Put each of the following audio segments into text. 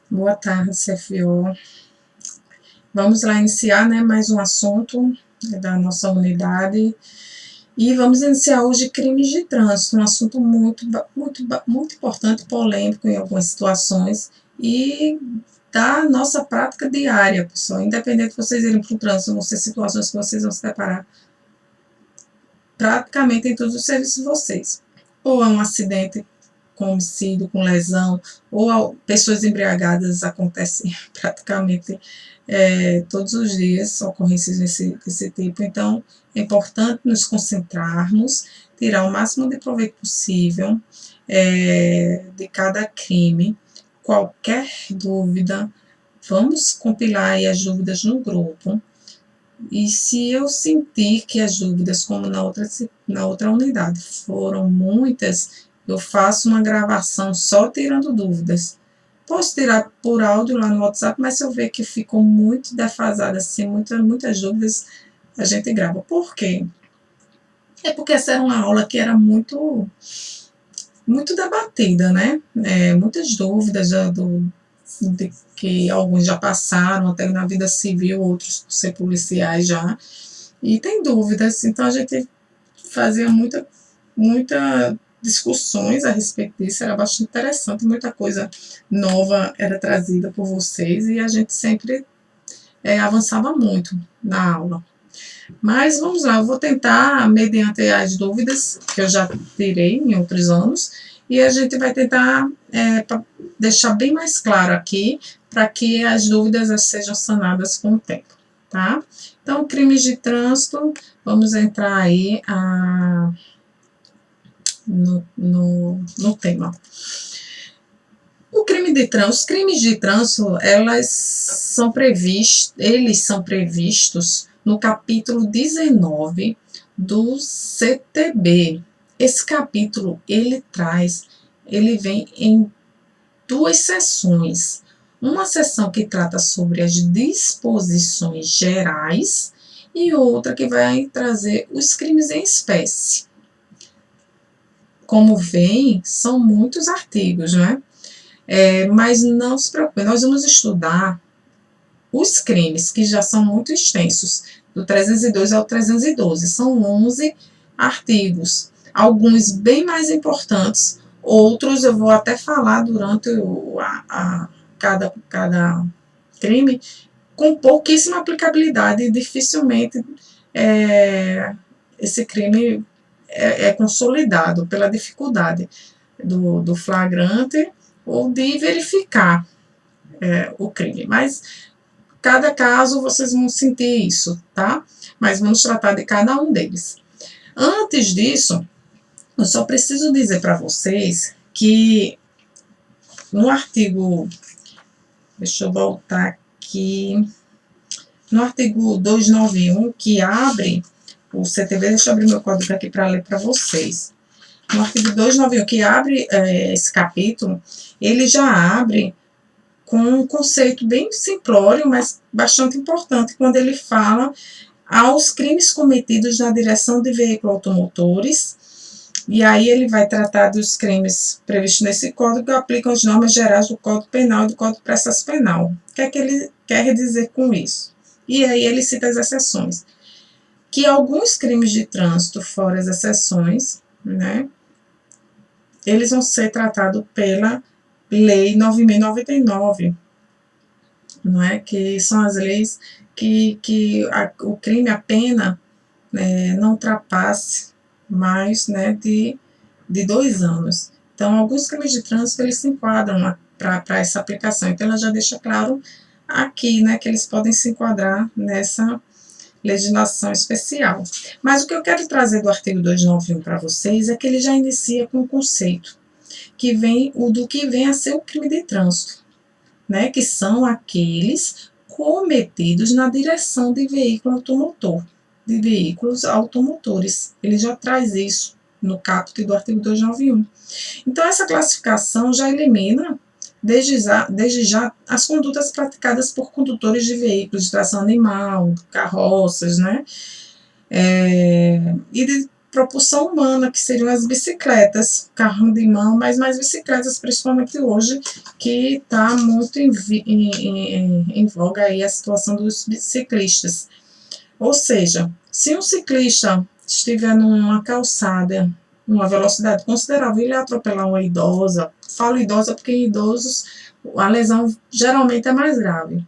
Boa tarde, CFO. Vamos lá iniciar, né, mais um assunto da nossa unidade. E vamos iniciar hoje crimes de trânsito, um assunto muito importante, polêmico em algumas situações e da nossa prática diária, pessoal. Independente de vocês irem para o trânsito, vão ser situações que vocês vão se deparar praticamente em todos os serviços de vocês. Ou é um acidente com homicídio, com lesão, ou pessoas embriagadas, acontecem praticamente todos os dias, ocorrências desse tipo. Então, é importante nos concentrarmos, tirar o máximo de proveito possível de cada crime. Qualquer dúvida, vamos compilar aí as dúvidas no grupo. E se eu sentir que as dúvidas, como na outra unidade, foram muitas, eu faço uma gravação só tirando dúvidas. Posso tirar por áudio lá no WhatsApp, mas se eu ver que ficou muito defasada, assim, muitas dúvidas, a gente grava. Por quê? É porque essa era uma aula que era muito debatida, né? Muitas dúvidas de que alguns já passaram, até na vida civil, outros por ser policiais já. E tem dúvidas, então a gente fazia muita discussões a respeito disso, era bastante interessante, muita coisa nova era trazida por vocês e a gente sempre avançava muito na aula. Mas vamos lá, eu vou tentar, mediante as dúvidas que eu já tirei em outros anos, e a gente vai tentar deixar bem mais claro aqui, para que as dúvidas sejam sanadas com o tempo, tá? Então, crimes de trânsito, vamos entrar aí no tema. Os crimes de trânsito, eles são previstos no capítulo 19 do CTB. Esse capítulo, ele vem em duas seções. Uma seção que trata sobre as disposições gerais e outra que vai trazer os crimes em espécie. Como vem, são muitos artigos, né? Mas não se preocupe, nós vamos estudar os crimes, que já são muito extensos, do 302 ao 312. São 11 artigos, alguns bem mais importantes, outros eu vou até falar durante cada crime, com pouquíssima aplicabilidade, e dificilmente esse crime é consolidado pela dificuldade do flagrante ou de verificar o crime. Mas cada caso vocês vão sentir isso, tá? Mas vamos tratar de cada um deles. Antes disso, eu só preciso dizer para vocês que no artigo, deixa eu voltar aqui, no artigo 291, que abre o CTB, deixa eu abrir meu código aqui para ler para vocês. No artigo 291, que abre esse capítulo, ele já abre com um conceito bem simplório, mas bastante importante, quando ele fala aos crimes cometidos na direção de veículos automotores, e aí ele vai tratar dos crimes previstos nesse código que aplicam as normas gerais do Código Penal e do Código de Processo Penal. O que é que ele quer dizer com isso? E aí ele cita as exceções. Que alguns crimes de trânsito, fora as exceções, né, eles vão ser tratados pela Lei 9.099, não é? Que são as leis que o crime, a pena, não ultrapasse mais, né, de 2 anos. Então, alguns crimes de trânsito, eles se enquadram para essa aplicação. Então, ela já deixa claro aqui, né, que eles podem se enquadrar nessa legislação especial. Mas o que eu quero trazer do artigo 291 para vocês é que ele já inicia com um conceito, do que vem a ser o crime de trânsito, né, que são aqueles cometidos na direção de veículo automotor, de veículos automotores. Ele já traz isso no caput do artigo 291. Então, essa classificação já elimina, desde já, as condutas praticadas por condutores de veículos de tração animal, carroças, né, e propulsão humana, que seriam as bicicletas, carro de mão, mas mais bicicletas, principalmente hoje, que está muito em voga aí a situação dos ciclistas. Ou seja, se um ciclista estiver numa calçada, numa velocidade considerável, ele atropelar uma idosa, falo idosa porque em idosos a lesão geralmente é mais grave.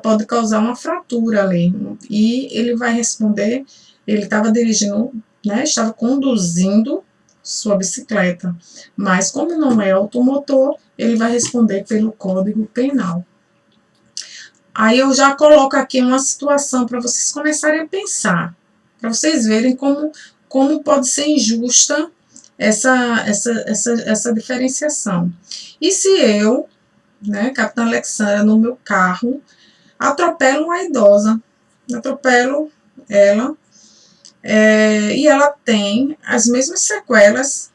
Pode causar uma fratura ali, e ele vai responder, ele estava dirigindo, né, estava conduzindo sua bicicleta, mas como não é automotor, ele vai responder pelo Código Penal. Aí eu já coloco aqui uma situação para vocês começarem a pensar, para vocês verem como pode ser injusta essa diferenciação. E se eu, né, Capitã Alexandra, no meu carro, atropelo uma idosa, atropelo ela, e ela tem as mesmas sequelas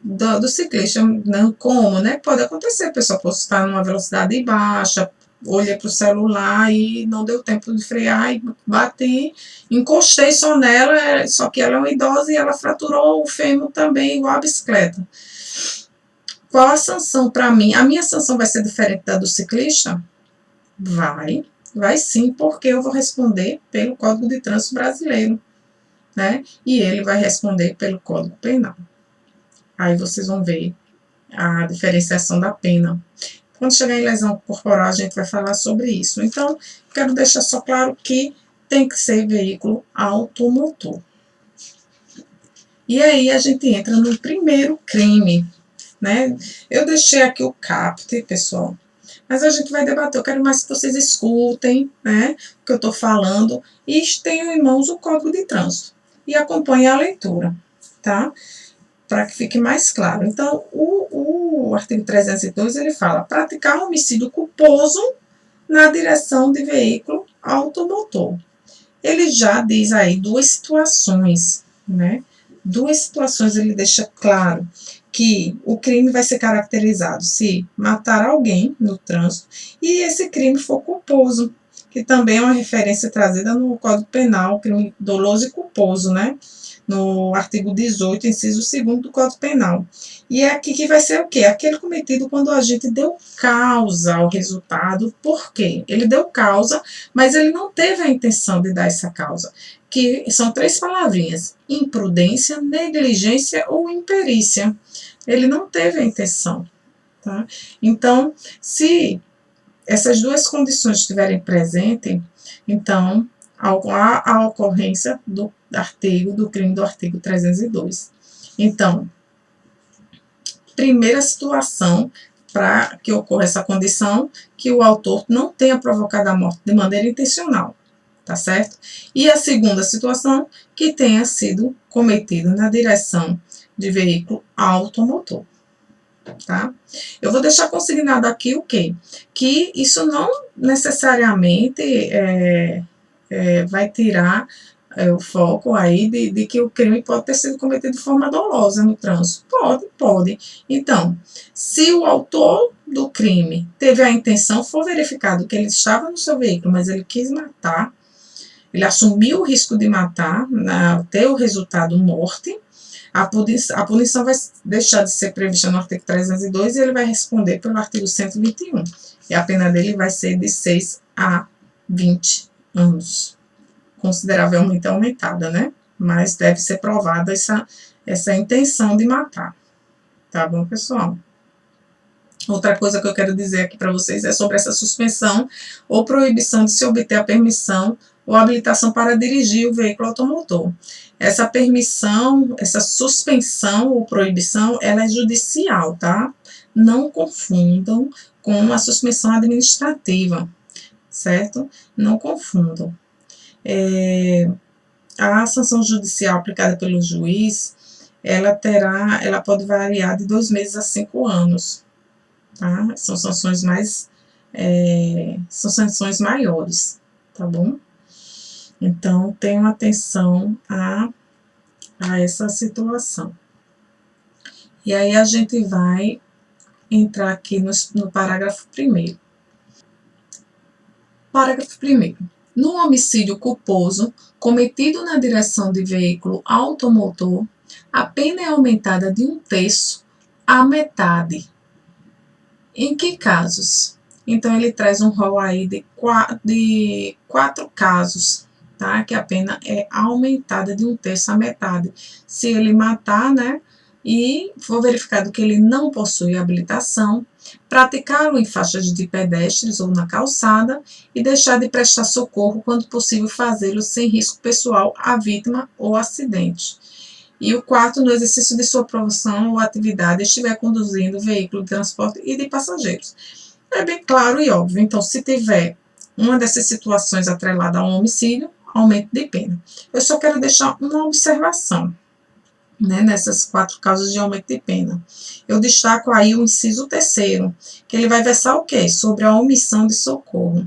do ciclista, não, como, né? Pode acontecer, a pessoa pode estar numa velocidade baixa, olhei para o celular e não deu tempo de frear e bati, encostei só nela, só que ela é uma idosa e ela fraturou o fêmur também, igual a bicicleta. Qual a sanção para mim? A minha sanção vai ser diferente da do ciclista? Vai sim, porque eu vou responder pelo Código de Trânsito Brasileiro, né? E ele vai responder pelo Código Penal. Aí vocês vão ver a diferenciação da pena. Quando chegar em lesão corporal, a gente vai falar sobre isso. Então, quero deixar só claro que tem que ser veículo automotor. E aí a gente entra no primeiro crime, né? Eu deixei aqui o caput, pessoal, mas a gente vai debater. Eu quero mais que vocês escutem, né, o que eu estou falando e tenham em mãos o Código de Trânsito e acompanhem a leitura, tá? Para que fique mais claro. Então, o artigo 302, ele fala: praticar homicídio culposo na direção de veículo automotor. Ele já diz aí duas situações, né? Duas situações ele deixa claro que o crime vai ser caracterizado se matar alguém no trânsito e esse crime for culposo, que também é uma referência trazida no Código Penal, crime doloso e culposo, né? No artigo 18, inciso 2º do Código Penal. E é aqui que vai ser o quê? Aquele cometido quando a gente deu causa ao resultado. Por quê? Ele deu causa, mas ele não teve a intenção de dar essa causa, que são 3 palavrinhas: imprudência, negligência ou imperícia. Ele não teve a intenção, tá? Então, se essas duas condições estiverem presentes, então há a ocorrência do crime do artigo 302. Então, primeira situação para que ocorra essa condição, que o autor não tenha provocado a morte de maneira intencional, tá certo? E a segunda situação, que tenha sido cometido na direção de veículo automotor, tá? Eu vou deixar consignado aqui o quê? Que isso não necessariamente vai tirar o foco aí de que o crime pode ter sido cometido de forma dolosa no trânsito. Pode. Então, se o autor do crime teve a intenção, for verificado que ele estava no seu veículo, mas ele quis matar, ele assumiu o risco de matar, ter o resultado morte, a punição vai deixar de ser prevista no artigo 302 e ele vai responder pelo artigo 121. E a pena dele vai ser de 6 a 20 anos. Consideravelmente aumentada, né? Mas deve ser provada essa intenção de matar. Tá bom, pessoal? Outra coisa que eu quero dizer aqui para vocês é sobre essa suspensão ou proibição de se obter a permissão ou habilitação para dirigir o veículo automotor. Essa permissão, essa suspensão ou proibição, ela é judicial, tá? Não confundam com a suspensão administrativa, certo? Não confundam. A sanção judicial aplicada pelo juiz, ela pode variar de 2 meses a 5 anos, tá? São sanções são sanções maiores, tá bom? Então, tenham atenção a essa situação. E aí a gente vai entrar aqui no parágrafo 1º. Parágrafo 1º. No homicídio culposo, cometido na direção de veículo automotor, a pena é aumentada de 1/3 à metade. Em que casos? Então, ele traz um rol aí de 4 casos, tá? Que a pena é aumentada de 1/3 à metade. Se ele matar, né? E for verificado que ele não possui habilitação, praticá-lo em faixas de pedestres ou na calçada e deixar de prestar socorro quando possível fazê-lo sem risco pessoal à vítima ou acidente. E o quarto, no exercício de sua profissão ou atividade, estiver conduzindo veículo de transporte e de passageiros. É bem claro e óbvio. Então, se tiver uma dessas situações atrelada a um homicídio, aumento de pena. Eu só quero deixar uma observação, né, nessas 4 causas de aumento de pena. Eu destaco aí o inciso 3º, que ele vai versar o quê? Sobre a omissão de socorro.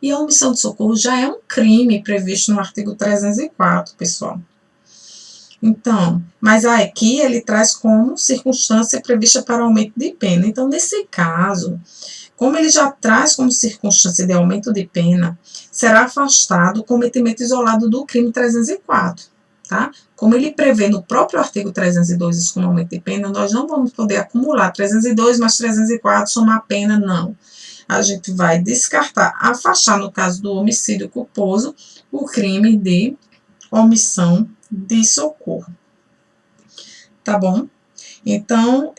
E a omissão de socorro já é um crime previsto no artigo 304, pessoal. Então, mas aqui ele traz como circunstância prevista para aumento de pena. Então, nesse caso, como ele já traz como circunstância de aumento de pena, será afastado o cometimento isolado do crime 304, tá? Como ele prevê no próprio artigo 302 isso como aumento de pena, nós não vamos poder acumular 302 mais 304, somar pena, não. A gente vai descartar, afastar, no caso do homicídio culposo, o crime de omissão de socorro. Tá bom? Então,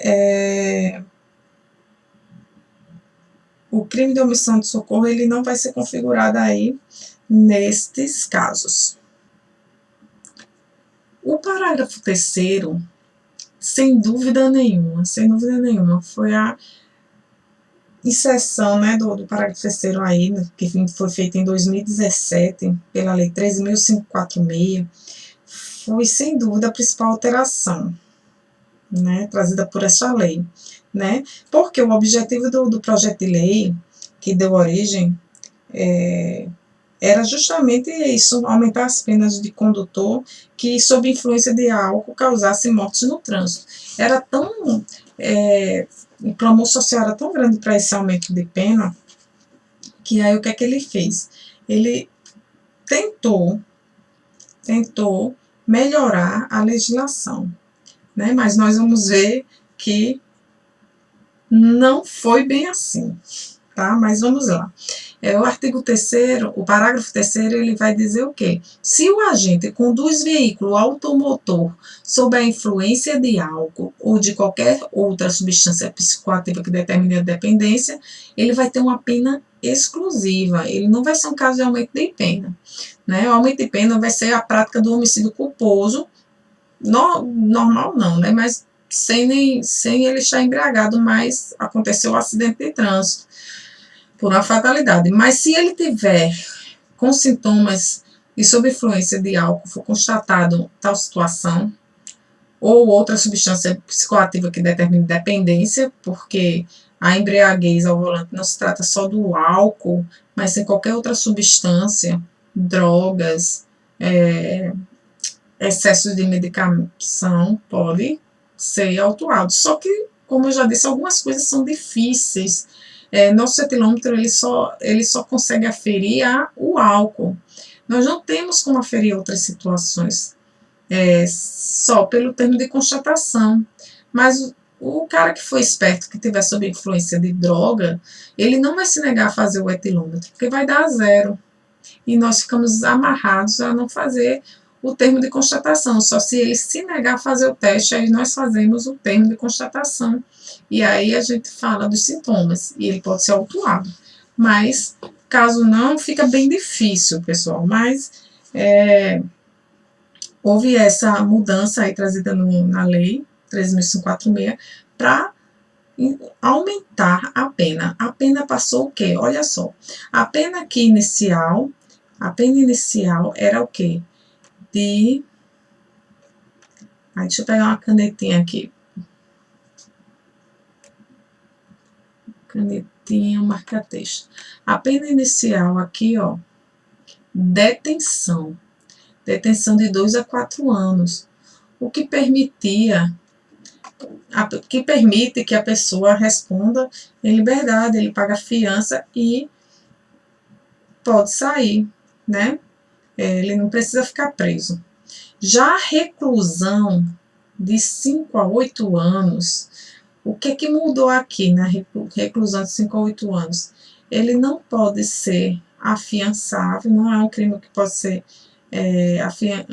o crime de omissão de socorro ele não vai ser configurado aí nestes casos. O parágrafo 3º, sem dúvida nenhuma, foi a inserção, né, do parágrafo 3º aí, que foi feita em 2017, pela Lei 13.546, foi sem dúvida a principal alteração, né, trazida por essa lei, né, porque o objetivo do projeto de lei que deu origem era justamente isso, aumentar as penas de condutor que, sob influência de álcool, causasse mortes no trânsito. Era tão, o clamor social era tão grande para esse aumento de pena, que aí o que é que ele fez? Ele tentou melhorar a legislação, né? Mas nós vamos ver que não foi bem assim, tá? Mas vamos lá. O artigo 3º, o parágrafo 3º, ele vai dizer o quê? Se o agente conduz veículo automotor sob a influência de álcool ou de qualquer outra substância psicoativa que determine a dependência, ele vai ter uma pena exclusiva, ele não vai ser um caso de aumento de pena, né? O aumento de pena vai ser a prática do homicídio culposo, normal não, né? Mas sem ele estar embriagado, mas aconteceu um acidente de trânsito por uma fatalidade. Mas se ele tiver com sintomas e sob influência de álcool, for constatado tal situação, ou outra substância psicoativa que determine dependência, porque a embriaguez ao volante não se trata só do álcool, mas sim qualquer outra substância, drogas, excessos de medicação, pode ser autuado. Só que, como eu já disse, algumas coisas são difíceis. Nosso cetilômetro ele só consegue aferir o álcool. Nós não temos como aferir outras situações, só pelo termo de constatação. Mas o cara que foi esperto, que tiver sob influência de droga, ele não vai se negar a fazer o etilômetro, porque vai dar 0. E nós ficamos amarrados a não fazer o termo de constatação. Só se ele se negar a fazer o teste, aí nós fazemos o termo de constatação. E aí a gente fala dos sintomas, e ele pode ser autuado. Mas, caso não, fica bem difícil, pessoal. Mas houve essa mudança aí trazida na lei 13.546 para aumentar a pena. A pena passou o quê? Olha só. A pena inicial era o quê? Deixa eu pegar uma canetinha aqui. Canetinha, marca-texto. A pena inicial aqui, ó, detenção. Detenção de 2 a 4 anos. O que permite que a pessoa responda em liberdade, ele paga fiança e pode sair, né? Ele não precisa ficar preso. Já a reclusão de 5 a 8 anos, o que mudou aqui na reclusão de 5 a 8 anos? Ele não pode ser afiançável, não é um crime que pode ser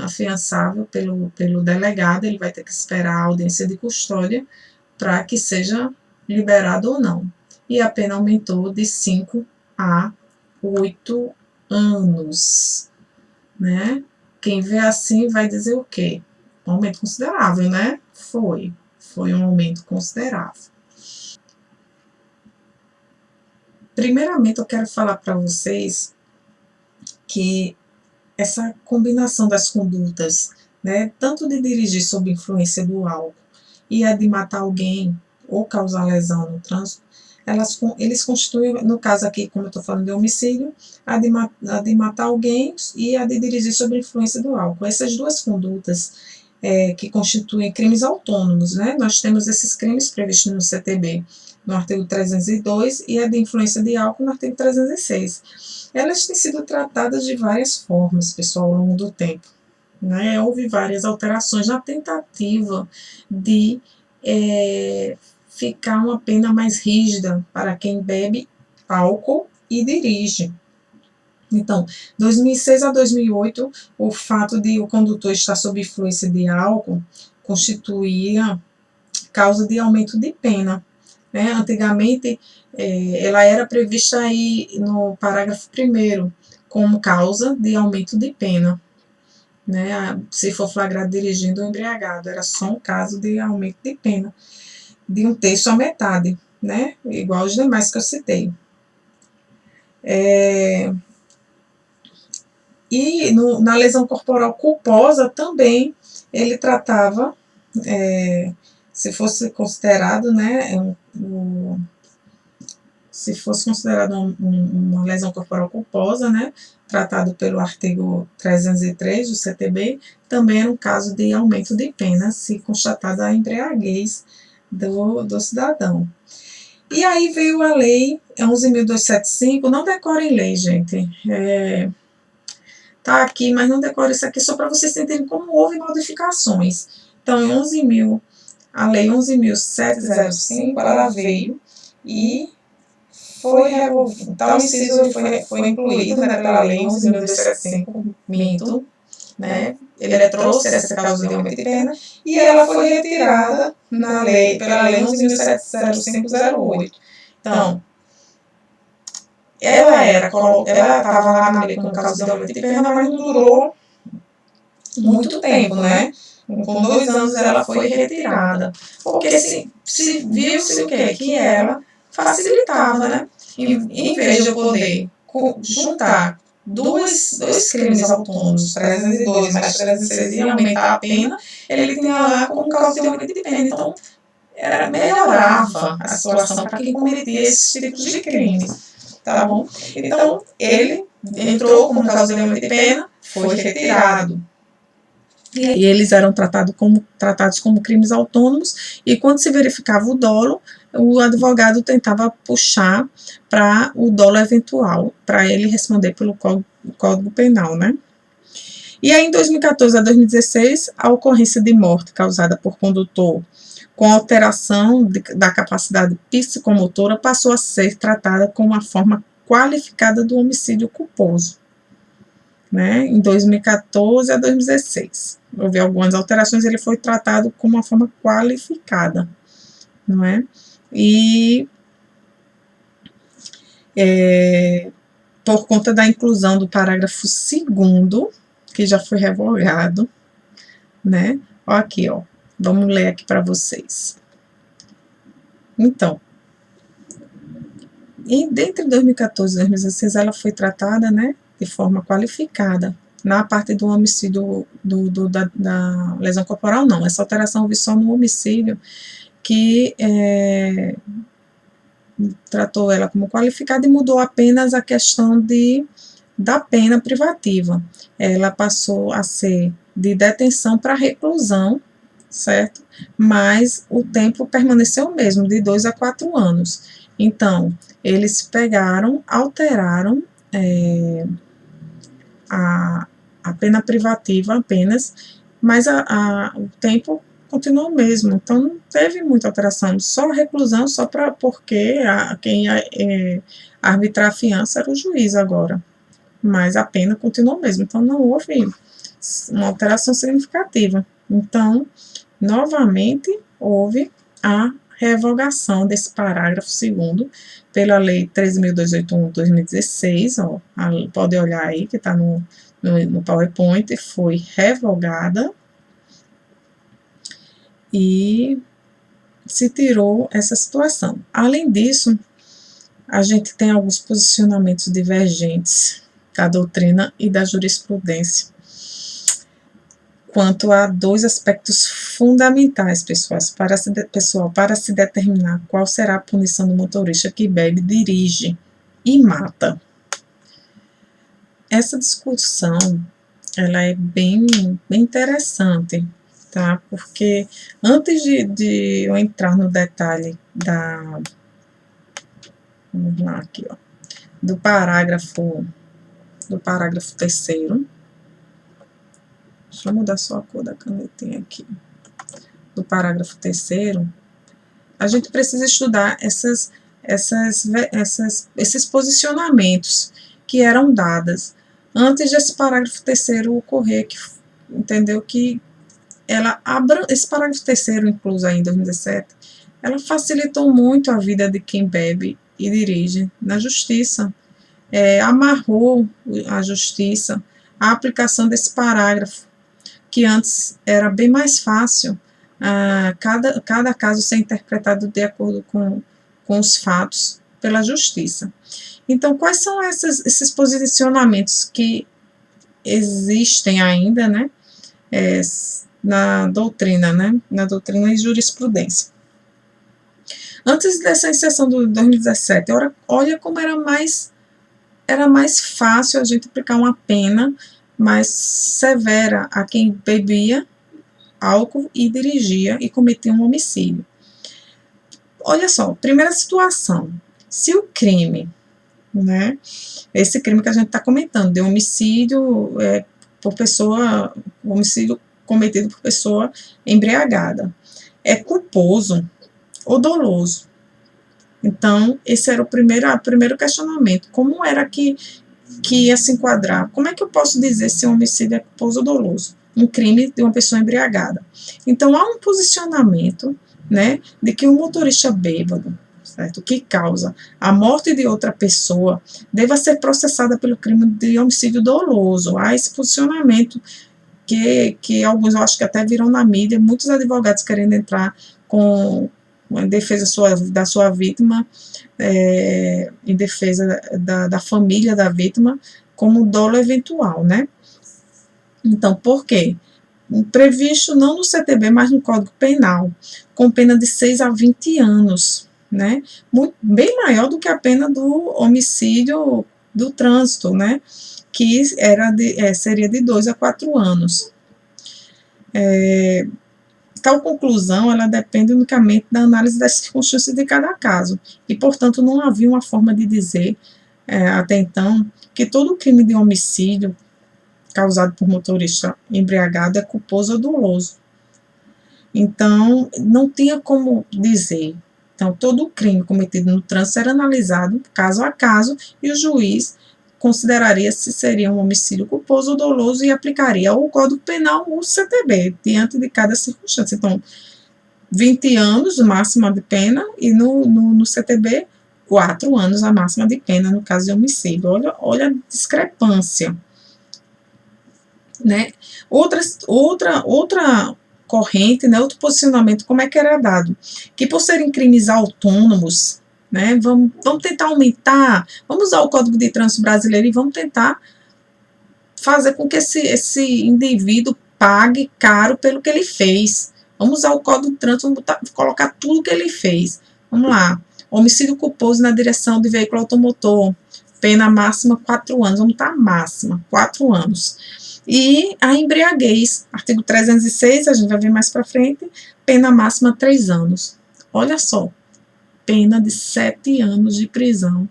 afiançável pelo delegado, ele vai ter que esperar a audiência de custódia para que seja liberado ou não. E a pena aumentou de 5 a 8 anos, né? Quem vê assim vai dizer o quê? Um aumento considerável, né? Foi um aumento considerável. Primeiramente, eu quero falar para vocês que essa combinação das condutas, né, tanto de dirigir sob influência do álcool e a de matar alguém ou causar lesão no trânsito, eles constituem, no caso aqui, como eu estou falando de homicídio, a de matar alguém e a de dirigir sob influência do álcool. Essas duas condutas que constituem crimes autônomos, né? Nós temos esses crimes previstos no CTB, no artigo 302, e a de influência de álcool no artigo 306. Elas têm sido tratadas de várias formas, pessoal, ao longo do tempo, né? Houve várias alterações na tentativa de ficar uma pena mais rígida para quem bebe álcool e dirige. Então, 2006 a 2008, o fato de o condutor estar sob influência de álcool constituía causa de aumento de pena, né? Antigamente, ela era prevista aí no parágrafo 1º como causa de aumento de pena, né? Se for flagrado dirigindo ou embriagado, era só um caso de aumento de pena, de 1/3 à metade, né? Igual os demais que eu citei. E na lesão corporal culposa também ele tratava, se fosse considerado, né, se fosse considerado uma lesão corporal culposa, né, tratado pelo artigo 303 do CTB, também era um caso de aumento de pena, se constatada a embriaguez do cidadão. E aí veio a lei 11.275, não decorem lei, gente, tá aqui, mas não decore isso aqui só para vocês entenderem como houve modificações. Então, a lei 11.705, ela veio e foi revolvido. Então, o inciso foi incluído, né, pela lei 11.275, minto, né? Ele trouxe essa causa de aumento de pena e ela foi retirada pela lei 11.705/08. Então, ela estava lá na lei como causa de aumento de pena, mas não durou muito tempo, né? Com 2 anos ela foi retirada. Porque viu-se o quê? Que ela facilitava, né? Em vez de eu poder juntar dois crimes autônomos, 302 mais 306, e aumentar a pena, ele tinha lá como causa de aumento de pena. Então, melhorava a situação para quem cometia esses tipos de crimes. Tá bom? Então, ele entrou como causa de aumento de pena, foi retirado. E eles eram tratados como crimes autônomos, e quando se verificava o dolo, o advogado tentava puxar para o dolo eventual, para ele responder pelo Código Penal, né? E aí, em 2014 a 2016, a ocorrência de morte causada por condutor com alteração da capacidade psicomotora passou a ser tratada como uma forma qualificada do homicídio culposo, né? Em 2014 a 2016. Houve algumas alterações, ele foi tratado como uma forma qualificada, não é? E por conta da inclusão do parágrafo 2º, que já foi revogado, né? Ó aqui, ó. Vamos ler aqui para vocês. Então, dentre 2014 e 2016, ela foi tratada, né, de forma qualificada. Na parte do homicídio, da lesão corporal, não. Essa alteração houve só no homicídio, que tratou ela como qualificada e mudou apenas a questão da pena privativa. Ela passou a ser de detenção para reclusão, certo? Mas o tempo permaneceu o mesmo, de 2 a 4 anos. Então, eles pegaram, alteraram a pena privativa apenas, mas o tempo continuou o mesmo, então não teve muita alteração, só reclusão, porque quem ia arbitrar a fiança era o juiz agora, mas a pena continuou mesmo, então não houve uma alteração significativa. Então, novamente, houve a revogação desse parágrafo 2º pela Lei 13.281/2016, pode olhar aí que está no PowerPoint, foi revogada e se tirou essa situação. Além disso, a gente tem alguns posicionamentos divergentes da doutrina e da jurisprudência quanto a dois aspectos fundamentais, para se determinar qual será a punição do motorista que bebe, dirige e mata. Essa discussão, ela é bem interessante, tá? Porque antes de eu entrar no detalhe vamos lá aqui, ó, do parágrafo 3º, deixa eu mudar só a cor da canetinha aqui, do parágrafo 3º, a gente precisa estudar esses posicionamentos que eram dados antes desse parágrafo 3º ocorrer, que entendeu que esse parágrafo 3º, incluso aí em 2017, ela facilitou muito a vida de quem bebe e dirige na justiça, amarrou a justiça a aplicação desse parágrafo, que antes era bem mais fácil cada caso ser interpretado de acordo com os fatos pela justiça. Então, quais são esses posicionamentos que existem ainda, né, na doutrina e jurisprudência? Antes dessa inserção do 2017, olha como era mais fácil a gente aplicar uma pena mais severa a quem bebia álcool e dirigia e cometia um homicídio. Olha só, primeira situação, se o crime, né, esse crime que a gente está comentando, de homicídio homicídio cometido por pessoa embriagada, é culposo ou doloso. Então, esse era o primeiro questionamento. Como era que ia se enquadrar? Como é que eu posso dizer se um homicídio é culposo ou doloso? Um crime de uma pessoa embriagada. Então, há um posicionamento, né, de que um motorista bêbado, certo, que causa a morte de outra pessoa, deva ser processada pelo crime de homicídio doloso. Há esse posicionamento que alguns, eu acho que até viram na mídia, muitos advogados querendo entrar com em defesa da sua vítima, em defesa da família da vítima, como dolo eventual, né? Então, por quê? Previsto não no CTB, mas no Código Penal, com pena de 6 a 20 anos, né? Bem maior do que a pena do homicídio do trânsito, né? Que seria de 2 a 4 anos. Tal conclusão, ela depende unicamente da análise das circunstâncias de cada caso, e, portanto, não havia uma forma de dizer, até então, que todo crime de homicídio causado por motorista embriagado é culposo ou doloso. Então, não tinha como dizer. Então, todo crime cometido no trânsito era analisado caso a caso, e o juiz consideraria se seria um homicídio culposo ou doloso e aplicaria o Código Penal ou o CTB, diante de cada circunstância. Então, 20 anos, máxima de pena, e no CTB, 4 anos a máxima de pena, no caso de homicídio. Olha a discrepância, né? Outra corrente, né, outro posicionamento, como é que era dado? Que por serem crimes autônomos, né, vamos tentar aumentar, vamos usar o Código de Trânsito Brasileiro e vamos tentar fazer com que esse indivíduo pague caro pelo que ele fez. Vamos usar o Código de Trânsito, vamos colocar tudo que ele fez. Vamos lá. Homicídio culposo na direção de veículo automotor, pena máxima 4 anos, vamos botar máxima, 4 anos. E a embriaguez, artigo 306, a gente vai ver mais para frente, pena máxima 3 anos. Olha só, pena de 7 anos de prisão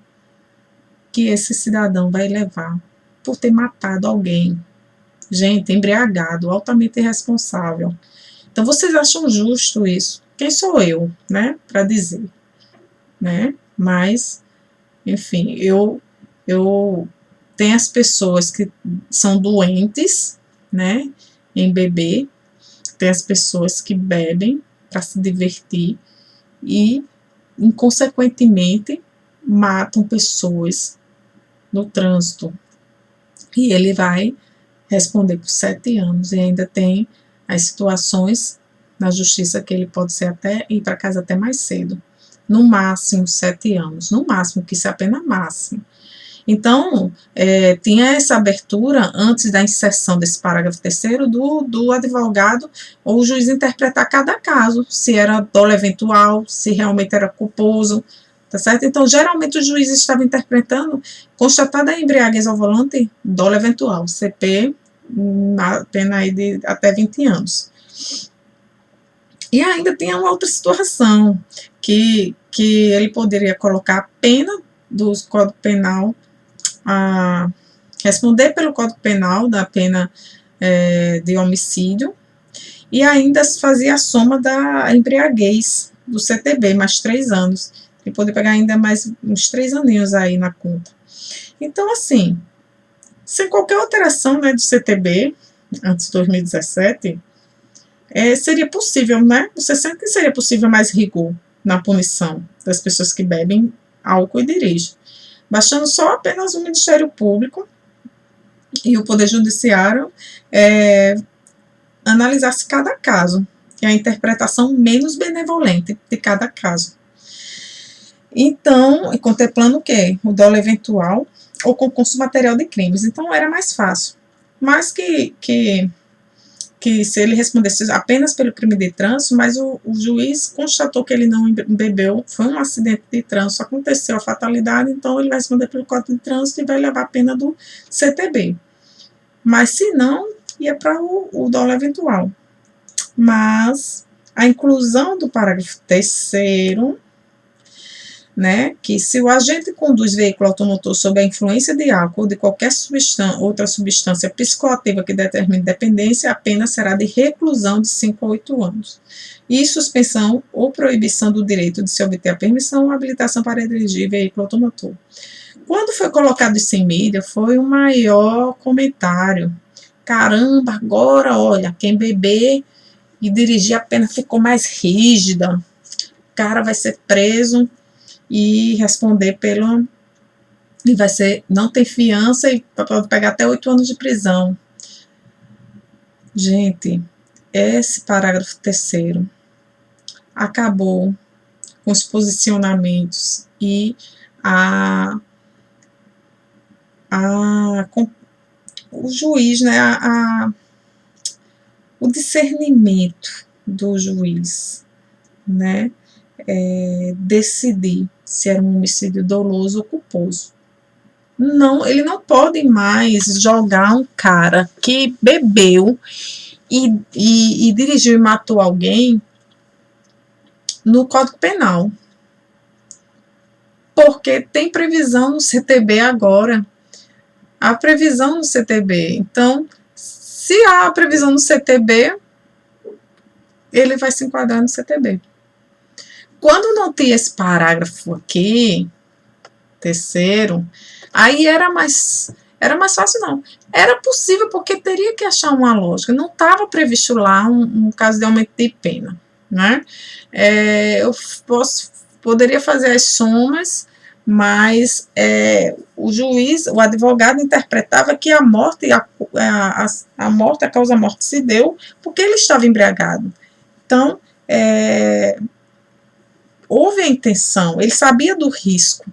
que esse cidadão vai levar por ter matado alguém. Gente, embriagado, altamente irresponsável. Então, vocês acham justo isso? Quem sou eu, né, para dizer, né? Mas, enfim, eu tenho as pessoas que são doentes, né, em beber, tem as pessoas que bebem para se divertir e, inconsequentemente, matam pessoas no trânsito. E ele vai responder por 7 anos e ainda tem as situações na justiça que ele pode ser até ir para casa até mais cedo. No máximo 7 anos, no máximo, que isso é a pena máxima. Então, tinha essa abertura antes da inserção desse parágrafo terceiro do advogado ou o juiz interpretar cada caso, se era dolo eventual, se realmente era culposo, tá certo? Então, geralmente o juiz estava interpretando constatada a embriaguez ao volante, dolo eventual, CP, pena aí de até 20 anos. E ainda tem uma outra situação, que ele poderia colocar a pena do Código Penal, responder pelo Código Penal da pena de homicídio, e ainda fazia a soma da embriaguez do CTB, mais 3 anos. Ele poderia pegar ainda mais uns 3 aninhos aí na conta. Então, assim, sem qualquer alteração, né, do CTB, antes de 2017, seria possível, né? Você sente que seria possível mais rigor na punição das pessoas que bebem álcool e dirigem, bastando só apenas o Ministério Público e o Poder Judiciário analisasse cada caso, e a interpretação menos benevolente de cada caso. Então, contemplando o quê? O dolo eventual ou concurso material de crimes. Então, era mais fácil. Mas que se ele respondesse apenas pelo crime de trânsito, mas o juiz constatou que ele não bebeu, foi um acidente de trânsito, aconteceu a fatalidade, então ele vai responder pelo Código de Trânsito e vai levar a pena do CTB. Mas se não, ia para o dolo eventual. Mas a inclusão do parágrafo terceiro, né, que se o agente conduz veículo automotor sob a influência de álcool ou de qualquer outra substância psicoativa que determine dependência, a pena será de reclusão de 5 a 8 anos. E suspensão ou proibição do direito de se obter a permissão ou habilitação para dirigir veículo automotor. Quando foi colocado isso em mídia, foi o maior comentário. Caramba, agora, olha, quem beber e dirigir a pena ficou mais rígida. O cara vai ser preso e responder pelo... e vai ser... não tem fiança e pode pegar até 8 anos de prisão. Gente, esse parágrafo terceiro acabou com os posicionamentos e o juiz, né, o discernimento do juiz, né, decidir se era um homicídio doloso ou culposo. Não, ele não pode mais jogar um cara que bebeu e dirigiu e matou alguém no Código Penal, porque tem previsão no CTB agora. A previsão no CTB. Então, se há a previsão no CTB, ele vai se enquadrar no CTB. Quando não tinha esse parágrafo aqui, terceiro, aí era mais fácil, não. Era possível, porque teria que achar uma lógica. Não estava previsto lá um caso de aumento de pena, né? Eu poderia fazer as somas, mas o juiz, o advogado interpretava que a morte, a morte, a causa-morte se deu porque ele estava embriagado. Então, houve a intenção, ele sabia do risco.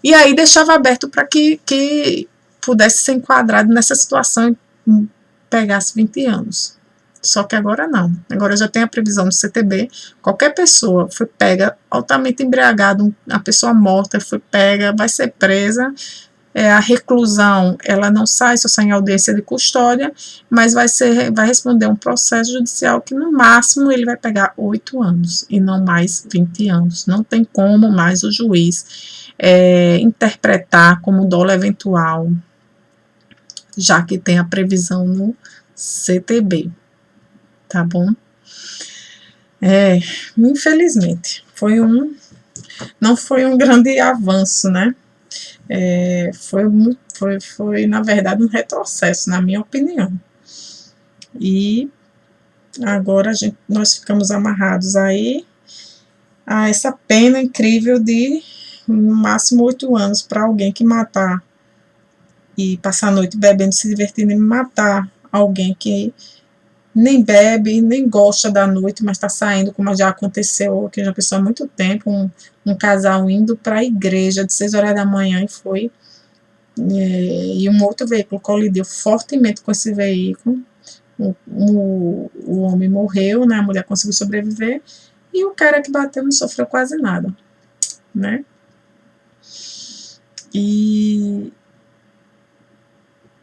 E aí deixava aberto para que pudesse ser enquadrado nessa situação e pegasse 20 anos. Só que agora não. Agora já tem a previsão do CTB. Qualquer pessoa foi pega altamente embriagado, a pessoa morta foi pega, vai ser presa. A reclusão, ela não sai, só sai em audiência de custódia, mas vai responder um processo judicial que no máximo ele vai pegar 8 anos e não mais 20 anos. Não tem como mais o juiz interpretar como dolo eventual já que tem a previsão no CTB, tá bom? Infelizmente, não foi um grande avanço, né? Foi, na verdade, um retrocesso, na minha opinião. E agora nós ficamos amarrados aí a essa pena incrível de no máximo 8 anos para alguém que matar e passar a noite bebendo, se divertindo e matar alguém que nem bebe, nem gosta da noite, mas está saindo, como já aconteceu aqui já pessoa há muito tempo, um casal indo para a igreja de 6 horas da manhã e um outro veículo colidiu fortemente com esse veículo. O homem morreu, né, a mulher conseguiu sobreviver, e o cara que bateu não sofreu quase nada, né? E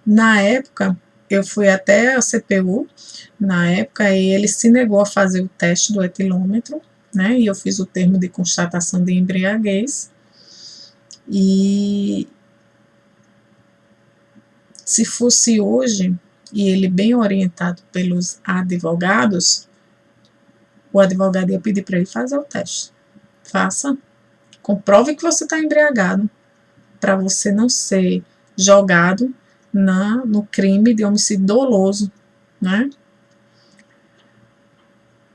na época, eu fui até a CPU, na época, e ele se negou a fazer o teste do etilômetro, né? E eu fiz o termo de constatação de embriaguez. E se fosse hoje, e ele bem orientado pelos advogados, o advogado ia pedir para ele fazer o teste. Faça, comprove que você está embriagado, para você não ser jogado no crime de homicídio doloso, né?